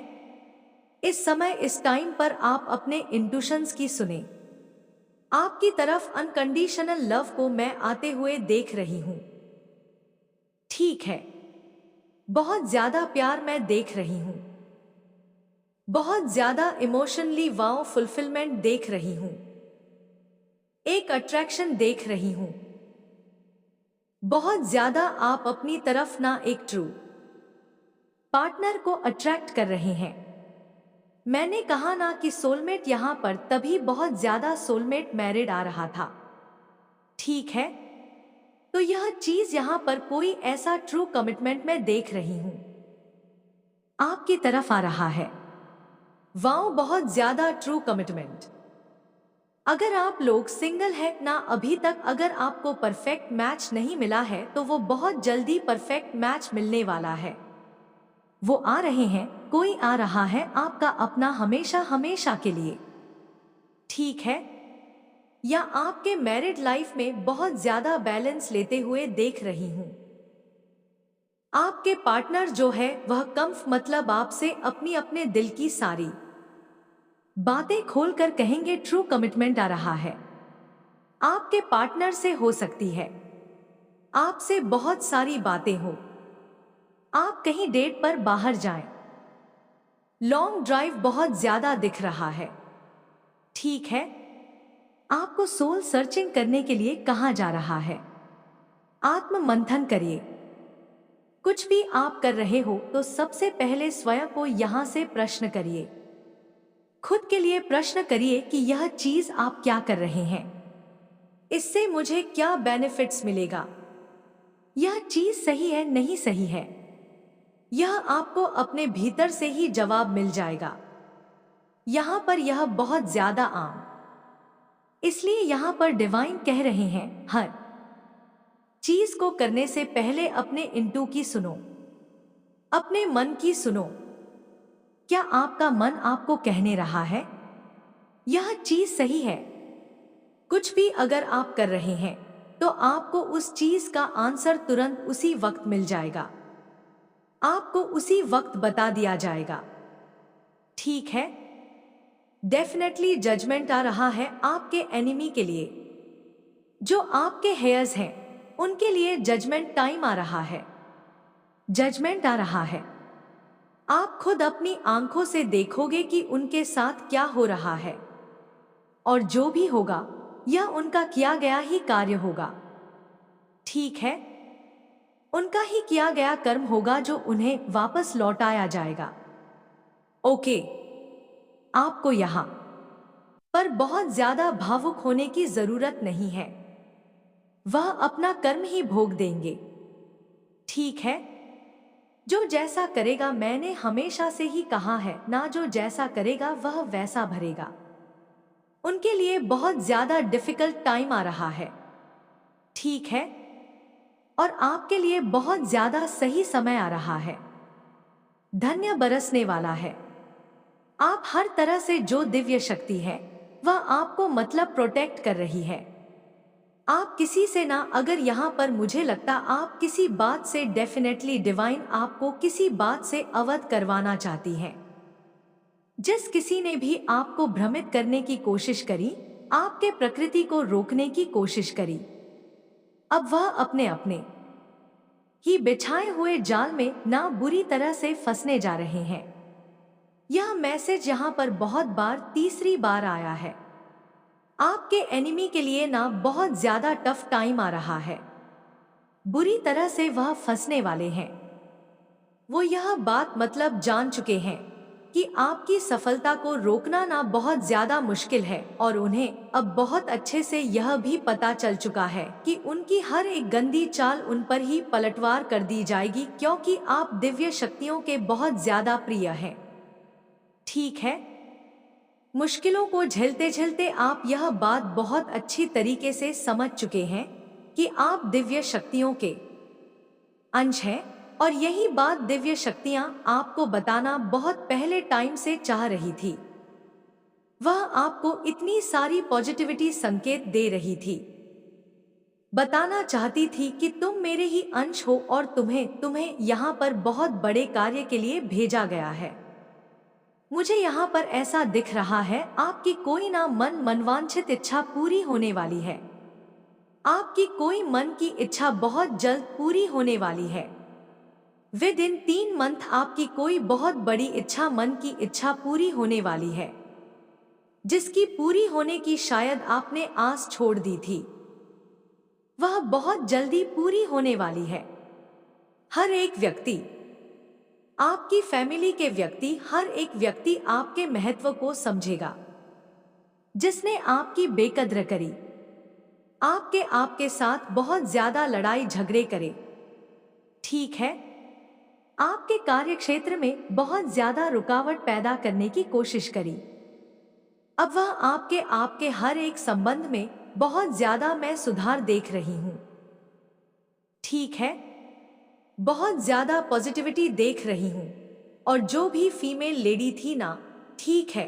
इस समय इस टाइम पर आप अपने इंट्यूशंस की सुने। आपकी तरफ अनकंडीशनल लव को मैं आते हुए देख रही हूं। ठीक है, बहुत ज्यादा प्यार मैं देख रही हूं। बहुत ज्यादा इमोशनली वाव फुलफिलमेंट देख रही हूं। एक अट्रैक्शन देख रही हूं। बहुत ज्यादा आप अपनी तरफ ना एक ट्रू पार्टनर को अट्रैक्ट कर रहे हैं। मैंने कहा ना कि सोलमेट यहां पर तभी बहुत ज्यादा सोलमेट मैरिड आ रहा था। ठीक है, तो यह चीज यहां पर कोई ऐसा ट्रू कमिटमेंट मैं देख रही हूं आपकी तरफ आ रहा है। वाओ, बहुत ज्यादा ट्रू कमिटमेंट। अगर आप लोग सिंगल हैं ना अभी तक, अगर आपको परफेक्ट मैच नहीं मिला है तो वो बहुत जल्दी परफेक्ट मैच मिलने वाला है। वो आ रहे हैं, कोई आ रहा है आपका अपना, हमेशा हमेशा के लिए। ठीक है, या आपके मैरिड लाइफ में बहुत ज्यादा बैलेंस लेते हुए देख रही हूं। आपके पार्टनर जो है वह कम्फ, मतलब आपसे अपनी अपने दिल की सारी बातें खोलकर कहेंगे। ट्रू कमिटमेंट आ रहा है। आपके पार्टनर से हो सकती है आपसे बहुत सारी बातें हो। आप कहीं डेट पर बाहर जाएं। लॉन्ग ड्राइव बहुत ज्यादा दिख रहा है। ठीक है। आपको सोल सर्चिंग करने के लिए कहा जा रहा है। आत्म मंथन करिए। कुछ भी आप कर रहे हो तो सबसे पहले स्वयं को यहां से प्रश्न करिए। खुद के लिए प्रश्न करिए कि यह चीज आप क्या कर रहे हैं, इससे मुझे क्या बेनिफिट्स मिलेगा। यह चीज सही है नहीं सही है, यह आपको अपने भीतर से ही जवाब मिल जाएगा। यहां पर यह बहुत ज्यादा आम, इसलिए यहां पर डिवाइन कह रहे हैं हर चीज को करने से पहले अपने इंटू की सुनो, अपने मन की सुनो। क्या आपका मन आपको कहने रहा है यह चीज सही है? कुछ भी अगर आप कर रहे हैं तो आपको उस चीज का आंसर तुरंत उसी वक्त मिल जाएगा, आपको उसी वक्त बता दिया जाएगा। ठीक है। डेफिनेटली जजमेंट आ रहा है आपके एनिमी के लिए। जो आपके हेयर्स हैं उनके लिए जजमेंट टाइम आ रहा है। जजमेंट आ रहा है। आप खुद अपनी आंखों से देखोगे कि उनके साथ क्या हो रहा है, और जो भी होगा यह उनका किया गया ही कार्य होगा। ठीक है। उनका ही किया गया कर्म होगा जो उन्हें वापस लौटाया जाएगा। ओके। आपको यहां पर बहुत ज्यादा भावुक होने की जरूरत नहीं है, वह अपना कर्म ही भोग देंगे। ठीक है। जो जैसा करेगा, मैंने हमेशा से ही कहा है ना, जो जैसा करेगा वह वैसा भरेगा। उनके लिए बहुत ज्यादा डिफिकल्ट टाइम आ रहा है। ठीक है। और आपके लिए बहुत ज्यादा सही समय आ रहा है। धन्य बरसने वाला है। आप हर तरह से जो दिव्य शक्ति है वह आपको मतलब प्रोटेक्ट कर रही है। आप किसी से ना, अगर यहाँ पर मुझे लगता आप किसी बात से, डेफिनेटली डिवाइन आपको किसी बात से अवगत करवाना चाहती है। जिस किसी ने भी आपको भ्रमित करने की कोशिश करी, आपके प्रकृति को रोकने की कोशिश करी, अब वह अपने अपने ही बिछाए हुए जाल में ना बुरी तरह से फंसने जा रहे हैं। यह मैसेज यहाँ पर बहुत बार, तीसरी बार आया है। आपके एनिमी के लिए ना बहुत ज्यादा टफ टाइम आ रहा है। बुरी तरह से वह फंसने वाले हैं। वो यह बात मतलब जान चुके हैं कि आपकी सफलता को रोकना ना बहुत ज्यादा मुश्किल है, और उन्हें अब बहुत अच्छे से यह भी पता चल चुका है कि उनकी हर एक गंदी चाल उन पर ही पलटवार कर दी जाएगी, क्योंकि आप दिव्य शक्तियों के बहुत ज्यादा प्रिय हैं। ठीक है। मुश्किलों को झेलते झेलते आप यह बात बहुत अच्छी तरीके से समझ चुके हैं कि आप दिव्य शक्तियों के अंश हैं, और यही बात दिव्य शक्तियां आपको बताना बहुत पहले टाइम से चाह रही थी। वह आपको इतनी सारी पॉजिटिविटी संकेत दे रही थी, बताना चाहती थी कि तुम मेरे ही अंश हो और तुम्हें तुम्हें यहाँ पर बहुत बड़े कार्य के लिए भेजा गया है। मुझे यहाँ पर ऐसा दिख रहा है आपकी कोई ना मनवांछित इच्छा पूरी होने वाली है। आपकी कोई मन की इच्छा बहुत जल्द पूरी होने वाली है। विद इन 3 मंथ आपकी कोई बहुत बड़ी इच्छा, मन की इच्छा पूरी होने वाली है, जिसकी पूरी होने की शायद आपने आस छोड़ दी थी। वह बहुत जल्दी पूरी होने वाली है। हर एक व्यक्ति, आपकी फैमिली के व्यक्ति, हर एक व्यक्ति आपके महत्व को समझेगा। जिसने आपकी बेकद्र करी, आपके साथ बहुत ज्यादा लड़ाई झगड़े करे, ठीक है, आपके कार्यक्षेत्र में बहुत ज्यादा रुकावट पैदा करने की कोशिश करी, अब वह आपके हर एक संबंध में बहुत ज्यादा मैं सुधार देख रही हूं। ठीक है। बहुत ज्यादा पॉजिटिविटी देख रही हूं। और जो भी फीमेल लेडी थी ना, ठीक है,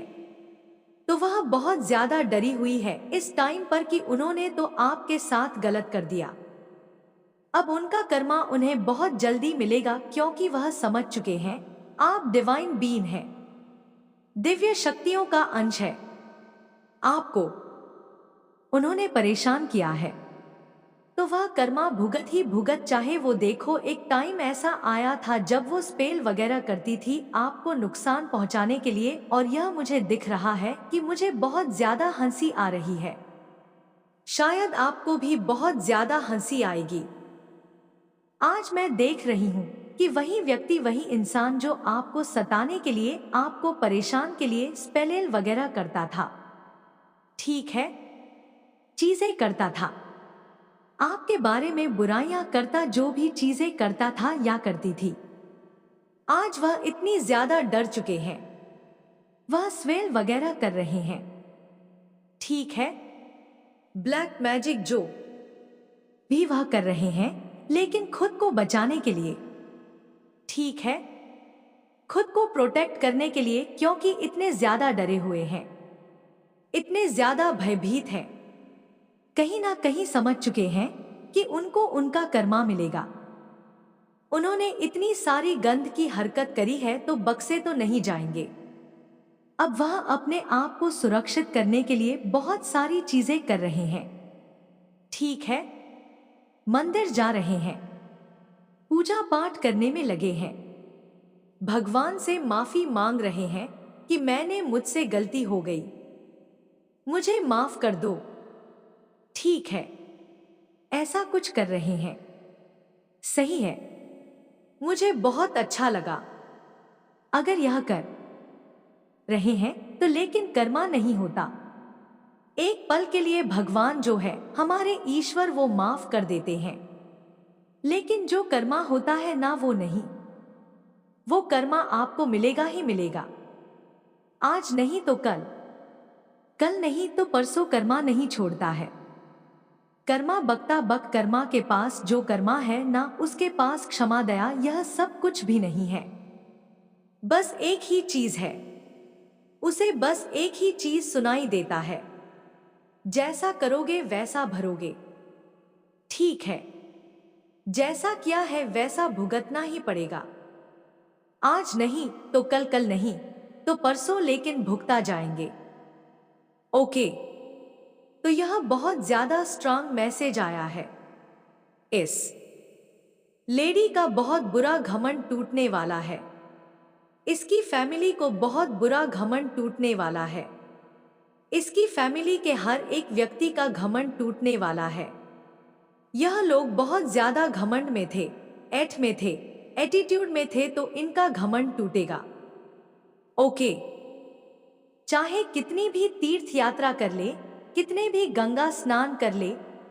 तो वह बहुत ज्यादा डरी हुई है इस टाइम पर कि उन्होंने तो आपके साथ गलत कर दिया। अब उनका कर्मा उन्हें बहुत जल्दी मिलेगा, क्योंकि वह समझ चुके हैं आप डिवाइन बीइंग हैं, दिव्य शक्तियों का अंश है। आपको उन्होंने परेशान किया है, तो वह कर्मा भुगत ही भुगत। चाहे वो देखो, एक टाइम ऐसा आया था जब वो स्पेल वगैरह करती थी आपको नुकसान पहुंचाने के लिए, और यह मुझे दिख रहा है कि मुझे बहुत ज्यादा हंसी आ रही है। शायद आपको भी बहुत ज्यादा हंसी आएगी। आज मैं देख रही हूँ कि वही व्यक्ति, वही इंसान जो आपको सताने के लिए, आपको परेशान के लिए स्पेल वगैरह करता था, ठीक है, चीजें करता था, आपके बारे में बुराइयां करता, जो भी चीजें करता था या करती थी, आज वह इतनी ज्यादा डर चुके हैं, वह स्वेल वगैरह कर रहे हैं, ठीक है, ब्लैक मैजिक जो भी वह कर रहे हैं, लेकिन खुद को बचाने के लिए, ठीक है, खुद को प्रोटेक्ट करने के लिए, क्योंकि इतने ज्यादा डरे हुए हैं, इतने ज्यादा भयभीत हैं, कहीं ना कहीं समझ चुके हैं कि उनको उनका कर्मा मिलेगा। उन्होंने इतनी सारी गंद की हरकत करी है तो बक्से तो नहीं जाएंगे। अब वह अपने आप को सुरक्षित करने के लिए बहुत सारी चीजें कर रहे हैं, ठीक है, मंदिर जा रहे हैं, पूजा पाठ करने में लगे हैं, भगवान से माफी मांग रहे हैं कि मैंने, मुझसे गलती हो गई, मुझे माफ कर दो, ठीक है, ऐसा कुछ कर रहे हैं, सही है, मुझे बहुत अच्छा लगा। अगर यह कर रहे हैं तो, लेकिन कर्मा नहीं होता। एक पल के लिए भगवान जो है हमारे ईश्वर, वो माफ कर देते हैं, लेकिन जो कर्मा होता है ना, वो नहीं। वो कर्मा आपको मिलेगा ही मिलेगा, आज नहीं तो कल, कल नहीं तो परसों। कर्मा नहीं छोड़ता है। कर्मा बकता बक, कर्मा के पास जो कर्मा है ना, उसके पास क्षमा दया यह सब कुछ भी नहीं है। बस एक ही चीज है, उसे बस एक ही चीज सुनाई देता है, जैसा करोगे वैसा भरोगे, ठीक है, जैसा किया है वैसा भुगतना ही पड़ेगा, आज नहीं तो कल, कल नहीं तो परसों, लेकिन भुगता जाएंगे। ओके, तो यह बहुत ज्यादा स्ट्रांग मैसेज आया है। इस लेडी का बहुत बुरा घमंड टूटने वाला है, इसकी फैमिली को बहुत बुरा घमंड टूटने वाला है, इसकी फैमिली के हर एक व्यक्ति का घमंड टूटने वाला है। यह लोग बहुत ज्यादा घमंड में थे, एट में थे, एटीट्यूड में थे, तो इनका घमंड टूटेगा। ओके, चाहे कितनी भी तीर्थ यात्रा कर ले, कितने भी गंगा स्नान कर ले,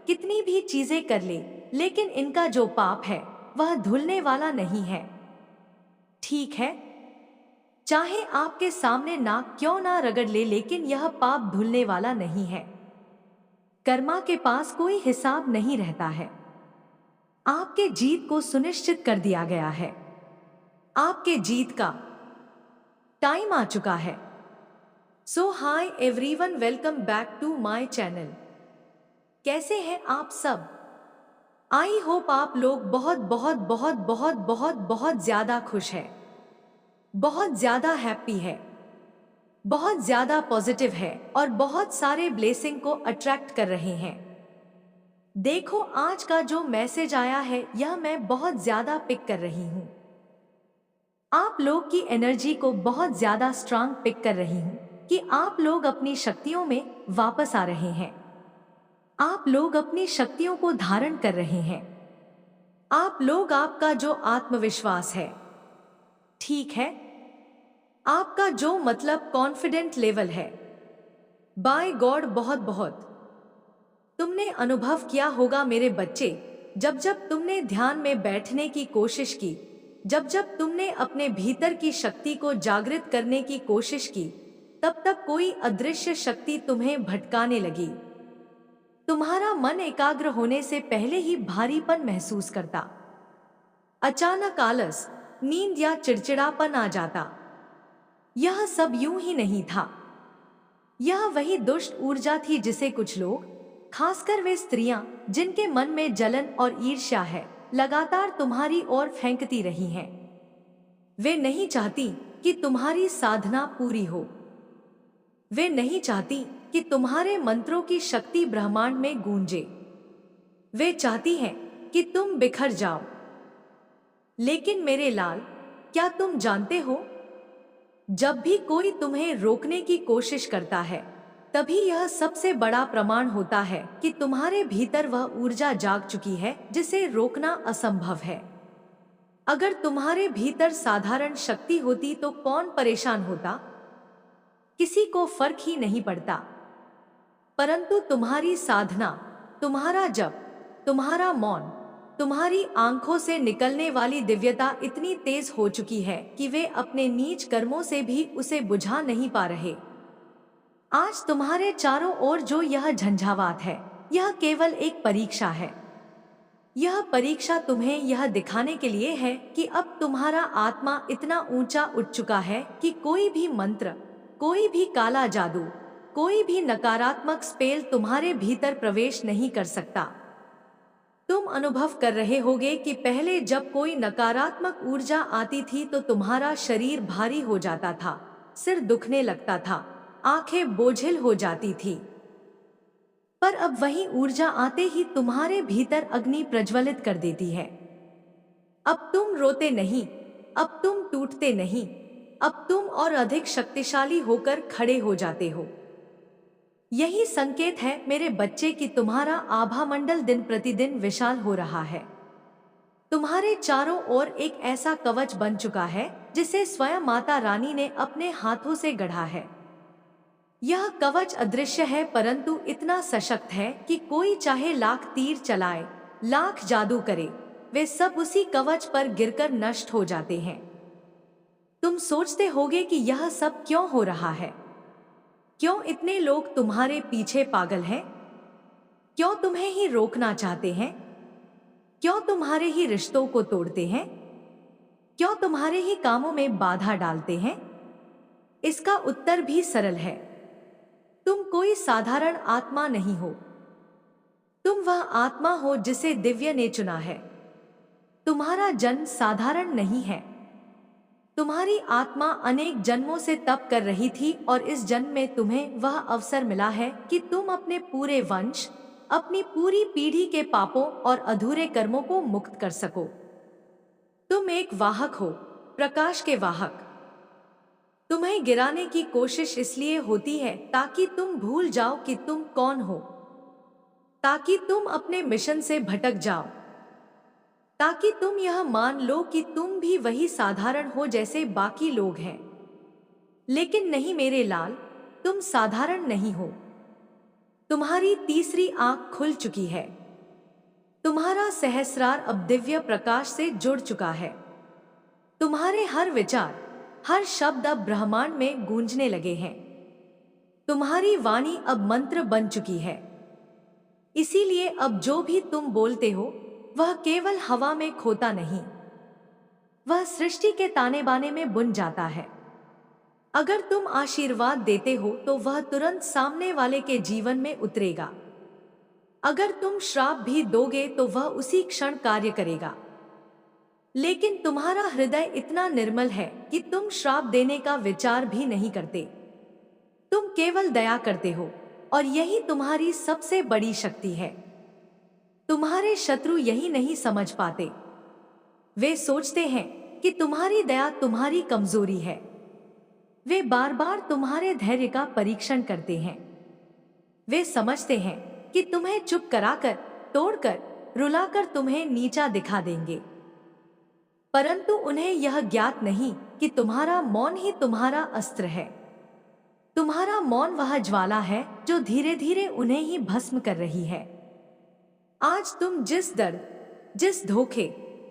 कितनी भी चीजें कर ले, लेकिन इनका जो पाप है वह धुलने वाला नहीं है, ठीक है, चाहे आपके सामने नाक क्यों ना रगड़ ले, लेकिन यह पाप धुलने वाला नहीं है। कर्मा के पास कोई हिसाब नहीं रहता है। आपके जीत को सुनिश्चित कर दिया गया है, आपके जीत का टाइम आ चुका है। So hi everyone, welcome back to my channel. कैसे हैं आप सब? आई होप आप लोग बहुत बहुत बहुत बहुत बहुत बहुत ज्यादा खुश है, बहुत ज्यादा हैप्पी है, बहुत ज्यादा पॉजिटिव है, और बहुत सारे ब्लेसिंग को अट्रैक्ट कर रहे हैं। देखो, आज का जो मैसेज आया है यह मैं बहुत ज्यादा पिक कर रही हूं। आप लोग की एनर्जी को बहुत ज्यादा स्ट्रांग पिक कर रही हूं कि आप लोग अपनी शक्तियों में वापस आ रहे हैं। आप लोग अपनी शक्तियों को धारण कर रहे हैं। आप लोग, आपका जो आत्मविश्वास है, ठीक है, आपका जो मतलब कॉन्फिडेंट लेवल है, बाय गॉड बहुत बहुत तुमने अनुभव किया होगा मेरे बच्चे, जब जब तुमने ध्यान में बैठने की कोशिश की, जब जब तुमने अपने भीतर की शक्ति को जागृत करने की कोशिश की, तब तब कोई अदृश्य शक्ति तुम्हें भटकाने लगी। तुम्हारा मन एकाग्र होने से पहले ही भारीपन महसूस करता, अचानक आलस, नींद या चिड़चिड़ापन आ जाता। यह सब यूं ही नहीं था, यह वही दुष्ट ऊर्जा थी जिसे कुछ लोग, खासकर वे स्त्रियां जिनके मन में जलन और ईर्ष्या है, लगातार तुम्हारी ओर फेंकती रही हैं। वे नहीं चाहती कि तुम्हारी साधना पूरी हो, वे नहीं चाहती कि तुम्हारे मंत्रों की शक्ति ब्रह्मांड में गूंजे। वे चाहती हैं कि तुम बिखर जाओ। लेकिन मेरे लाल, क्या तुम जानते हो, जब भी कोई तुम्हें रोकने की कोशिश करता है, तभी यह सबसे बड़ा प्रमाण होता है कि तुम्हारे भीतर वह ऊर्जा जाग चुकी है जिसे रोकना असंभव है। अगर तुम्हारे भीतर साधारण शक्ति होती तो कौन परेशान होता? किसी को फर्क ही नहीं पड़ता। परंतु तुम्हारी साधना, तुम्हारा जप, तुम्हारा मौन, तुम्हारी आंखों से निकलने वाली दिव्यता इतनी तेज हो चुकी है कि वे अपने नीच कर्मों से भी उसे बुझा नहीं पा रहे। आज तुम्हारे चारों ओर जो यह झंझावात है, यह केवल एक परीक्षा है। यह परीक्षा तुम्हें यह दिखाने के लिए है कि अब तुम्हारा आत्मा इतना ऊंचा उठ चुका है कि कोई भी मंत्र, कोई भी काला जादू, कोई भी नकारात्मक स्पेल तुम्हारे भीतर प्रवेश नहीं कर सकता। तुम अनुभव कर रहे होगे कि पहले जब कोई नकारात्मक ऊर्जा आती थी तो तुम्हारा शरीर भारी हो जाता था, सिर दुखने लगता था, आंखें बोझिल हो जाती थी। पर अब वही ऊर्जा आते ही तुम्हारे भीतर अग्नि प्रज्वलित कर देती है। अब तुम रोते नहीं, अब तुम टूटते नहीं, अब तुम और अधिक शक्तिशाली होकर खड़े हो जाते हो। यही संकेत है मेरे बच्चे कि तुम्हारा आभा मंडल दिन प्रतिदिन विशाल हो रहा है। तुम्हारे चारों ओर एक ऐसा कवच बन चुका है जिसे स्वयं माता रानी ने अपने हाथों से गढ़ा है। यह कवच अदृश्य है परंतु इतना सशक्त है कि कोई चाहे लाख तीर चलाए, लाख जादू करे, वे सब उसी कवच पर गिरकर नष्ट हो जाते हैं। तुम सोचते होगे कि यह सब क्यों हो रहा है? क्यों इतने लोग तुम्हारे पीछे पागल हैं? क्यों तुम्हें ही रोकना चाहते हैं? क्यों तुम्हारे ही रिश्तों को तोड़ते हैं? क्यों तुम्हारे ही कामों में बाधा डालते हैं? इसका उत्तर भी सरल है। तुम कोई साधारण आत्मा नहीं हो। तुम वह आत्मा हो जिसे दिव्य ने चुना है। तुम्हारा जन्म साधारण नहीं है। तुम्हारी आत्मा अनेक जन्मों से तप कर रही थी और इस जन्म में तुम्हें वह अवसर मिला है कि तुम अपने पूरे वंश, अपनी पूरी पीढ़ी के पापों और अधूरे कर्मों को मुक्त कर सको। तुम एक वाहक हो, प्रकाश के वाहक। तुम्हें गिराने की कोशिश इसलिए होती है ताकि तुम भूल जाओ कि तुम कौन हो, ताकि तुम अपने मिशन से भटक जाओ, ताकि तुम यह मान लो कि तुम भी वही साधारण हो जैसे बाकी लोग हैं। लेकिन नहीं मेरे लाल, तुम साधारण नहीं हो। तुम्हारी तीसरी आंख खुल चुकी है। तुम्हारा सहस्रार अब दिव्य प्रकाश से जुड़ चुका है। तुम्हारे हर विचार, हर शब्द अब ब्रह्मांड में गूंजने लगे हैं। तुम्हारी वाणी अब मंत्र बन चुकी है। इसीलिए अब जो भी तुम बोलते हो वह केवल हवा में खोता नहीं, वह सृष्टि के ताने बाने में बुन जाता है। अगर तुम आशीर्वाद देते हो तो वह तुरंत सामने वाले के जीवन में उतरेगा। अगर तुम श्राप भी दोगे तो वह उसी क्षण कार्य करेगा। लेकिन तुम्हारा हृदय इतना निर्मल है कि तुम श्राप देने का विचार भी नहीं करते। तुम केवल दया करते हो और यही तुम्हारी सबसे बड़ी शक्ति है। तुम्हारे शत्रु यही नहीं समझ पाते। वे सोचते हैं कि तुम्हारी दया तुम्हारी कमजोरी है। वे बार बार तुम्हारे धैर्य का परीक्षण करते हैं। वे समझते हैं कि तुम्हें चुप कराकर, तोड़कर, रुलाकर तुम्हें नीचा दिखा देंगे। परंतु उन्हें यह ज्ञात नहीं कि तुम्हारा मौन ही तुम्हारा अस्त्र है। तुम्हारा मौन वह ज्वाला है जो धीरे धीरे उन्हें ही भस्म कर रही है। आज तुम जिस दर्द, जिस धोखे,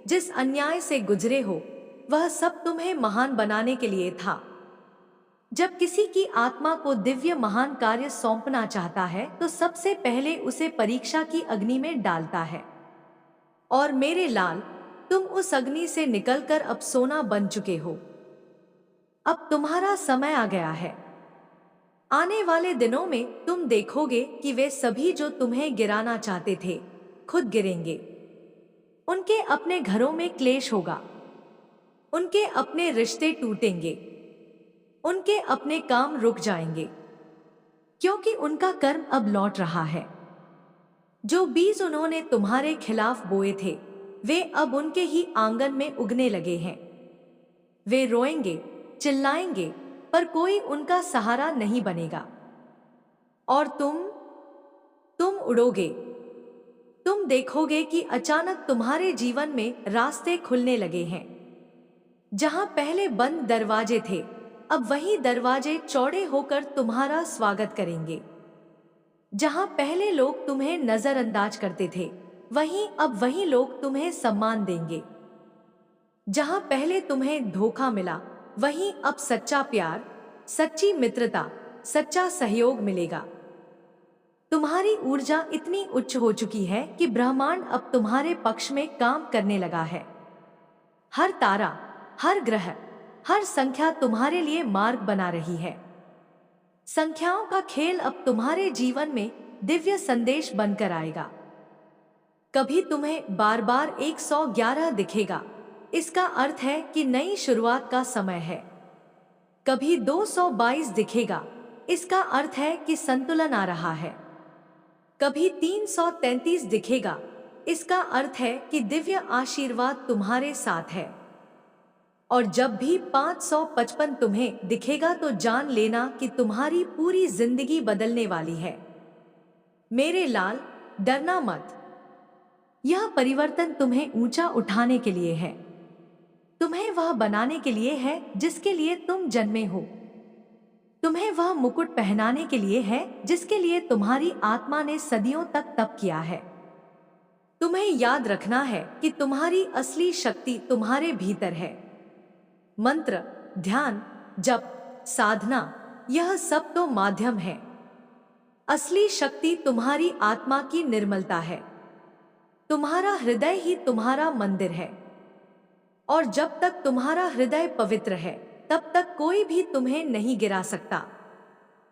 जिस अन्याय से गुजरे हो, वह सब तुम्हें महान बनाने के लिए था। जब किसी की आत्मा को दिव्य महान कार्य सौंपना चाहता है तो सबसे पहले उसे परीक्षा की अग्नि में डालता है। और मेरे लाल, तुम उस अग्नि से निकलकर अब सोना बन चुके हो। अब तुम्हारा समय आ गया है। आने वाले दिनों में तुम देखोगे कि वे सभी जो तुम्हें गिराना चाहते थे, खुद गिरेंगे। उनके अपने घरों में क्लेश होगा, उनके अपने रिश्ते टूटेंगे, उनके अपने काम रुक जाएंगे, क्योंकि उनका कर्म अब लौट रहा है। जो बीज उन्होंने तुम्हारे खिलाफ बोए थे, वे अब उनके ही आंगन में उगने लगे हैं। वे रोएंगे, चिल्लाएंगे, पर कोई उनका सहारा नहीं बनेगा। और तुम उड़ोगे। तुम देखोगे कि अचानक तुम्हारे जीवन में रास्ते खुलने लगे हैं। जहां पहले बंद दरवाजे थे, अब वही दरवाजे चौड़े होकर तुम्हारा स्वागत करेंगे। जहां पहले लोग तुम्हें नजरअंदाज करते थे, वही लोग तुम्हें सम्मान देंगे। जहां पहले तुम्हें धोखा मिला, वहीं अब सच्चा प्यार, सच्ची मित्रता, सच्चा सहयोग मिलेगा। तुम्हारी ऊर्जा इतनी उच्च हो चुकी है कि ब्रह्मांड अब तुम्हारे पक्ष में काम करने लगा है। हर तारा, हर ग्रह, हर संख्या तुम्हारे लिए मार्ग बना रही है। संख्याओं का खेल अब तुम्हारे जीवन में दिव्य संदेश बनकर आएगा। कभी तुम्हें बार बार 111 दिखेगा, इसका अर्थ है कि नई शुरुआत का समय है। कभी 222 दिखेगा, इसका अर्थ है कि संतुलन आ रहा है। कभी 333 दिखेगा, इसका अर्थ है कि दिव्य आशीर्वाद तुम्हारे साथ है। और जब भी 555 तुम्हें दिखेगा तो जान लेना कि तुम्हारी पूरी जिंदगी बदलने वाली है। मेरे लाल, डरना मत। यह परिवर्तन तुम्हें ऊंचा उठाने के लिए है। तुम्हें वह बनाने के लिए है जिसके लिए तुम जन्मे हो। तुम्हें वह मुकुट पहनाने के लिए है जिसके लिए तुम्हारी आत्मा ने सदियों तक तप किया है। तुम्हें याद रखना है कि तुम्हारी असली शक्ति तुम्हारे भीतर है। मंत्र, ध्यान, जप, साधना, यह सब तो माध्यम है। असली शक्ति तुम्हारी आत्मा की निर्मलता है। तुम्हारा हृदय ही तुम्हारा मंदिर है। और जब तक तुम्हारा हृदय पवित्र है, तब तक कोई भी तुम्हें नहीं गिरा सकता।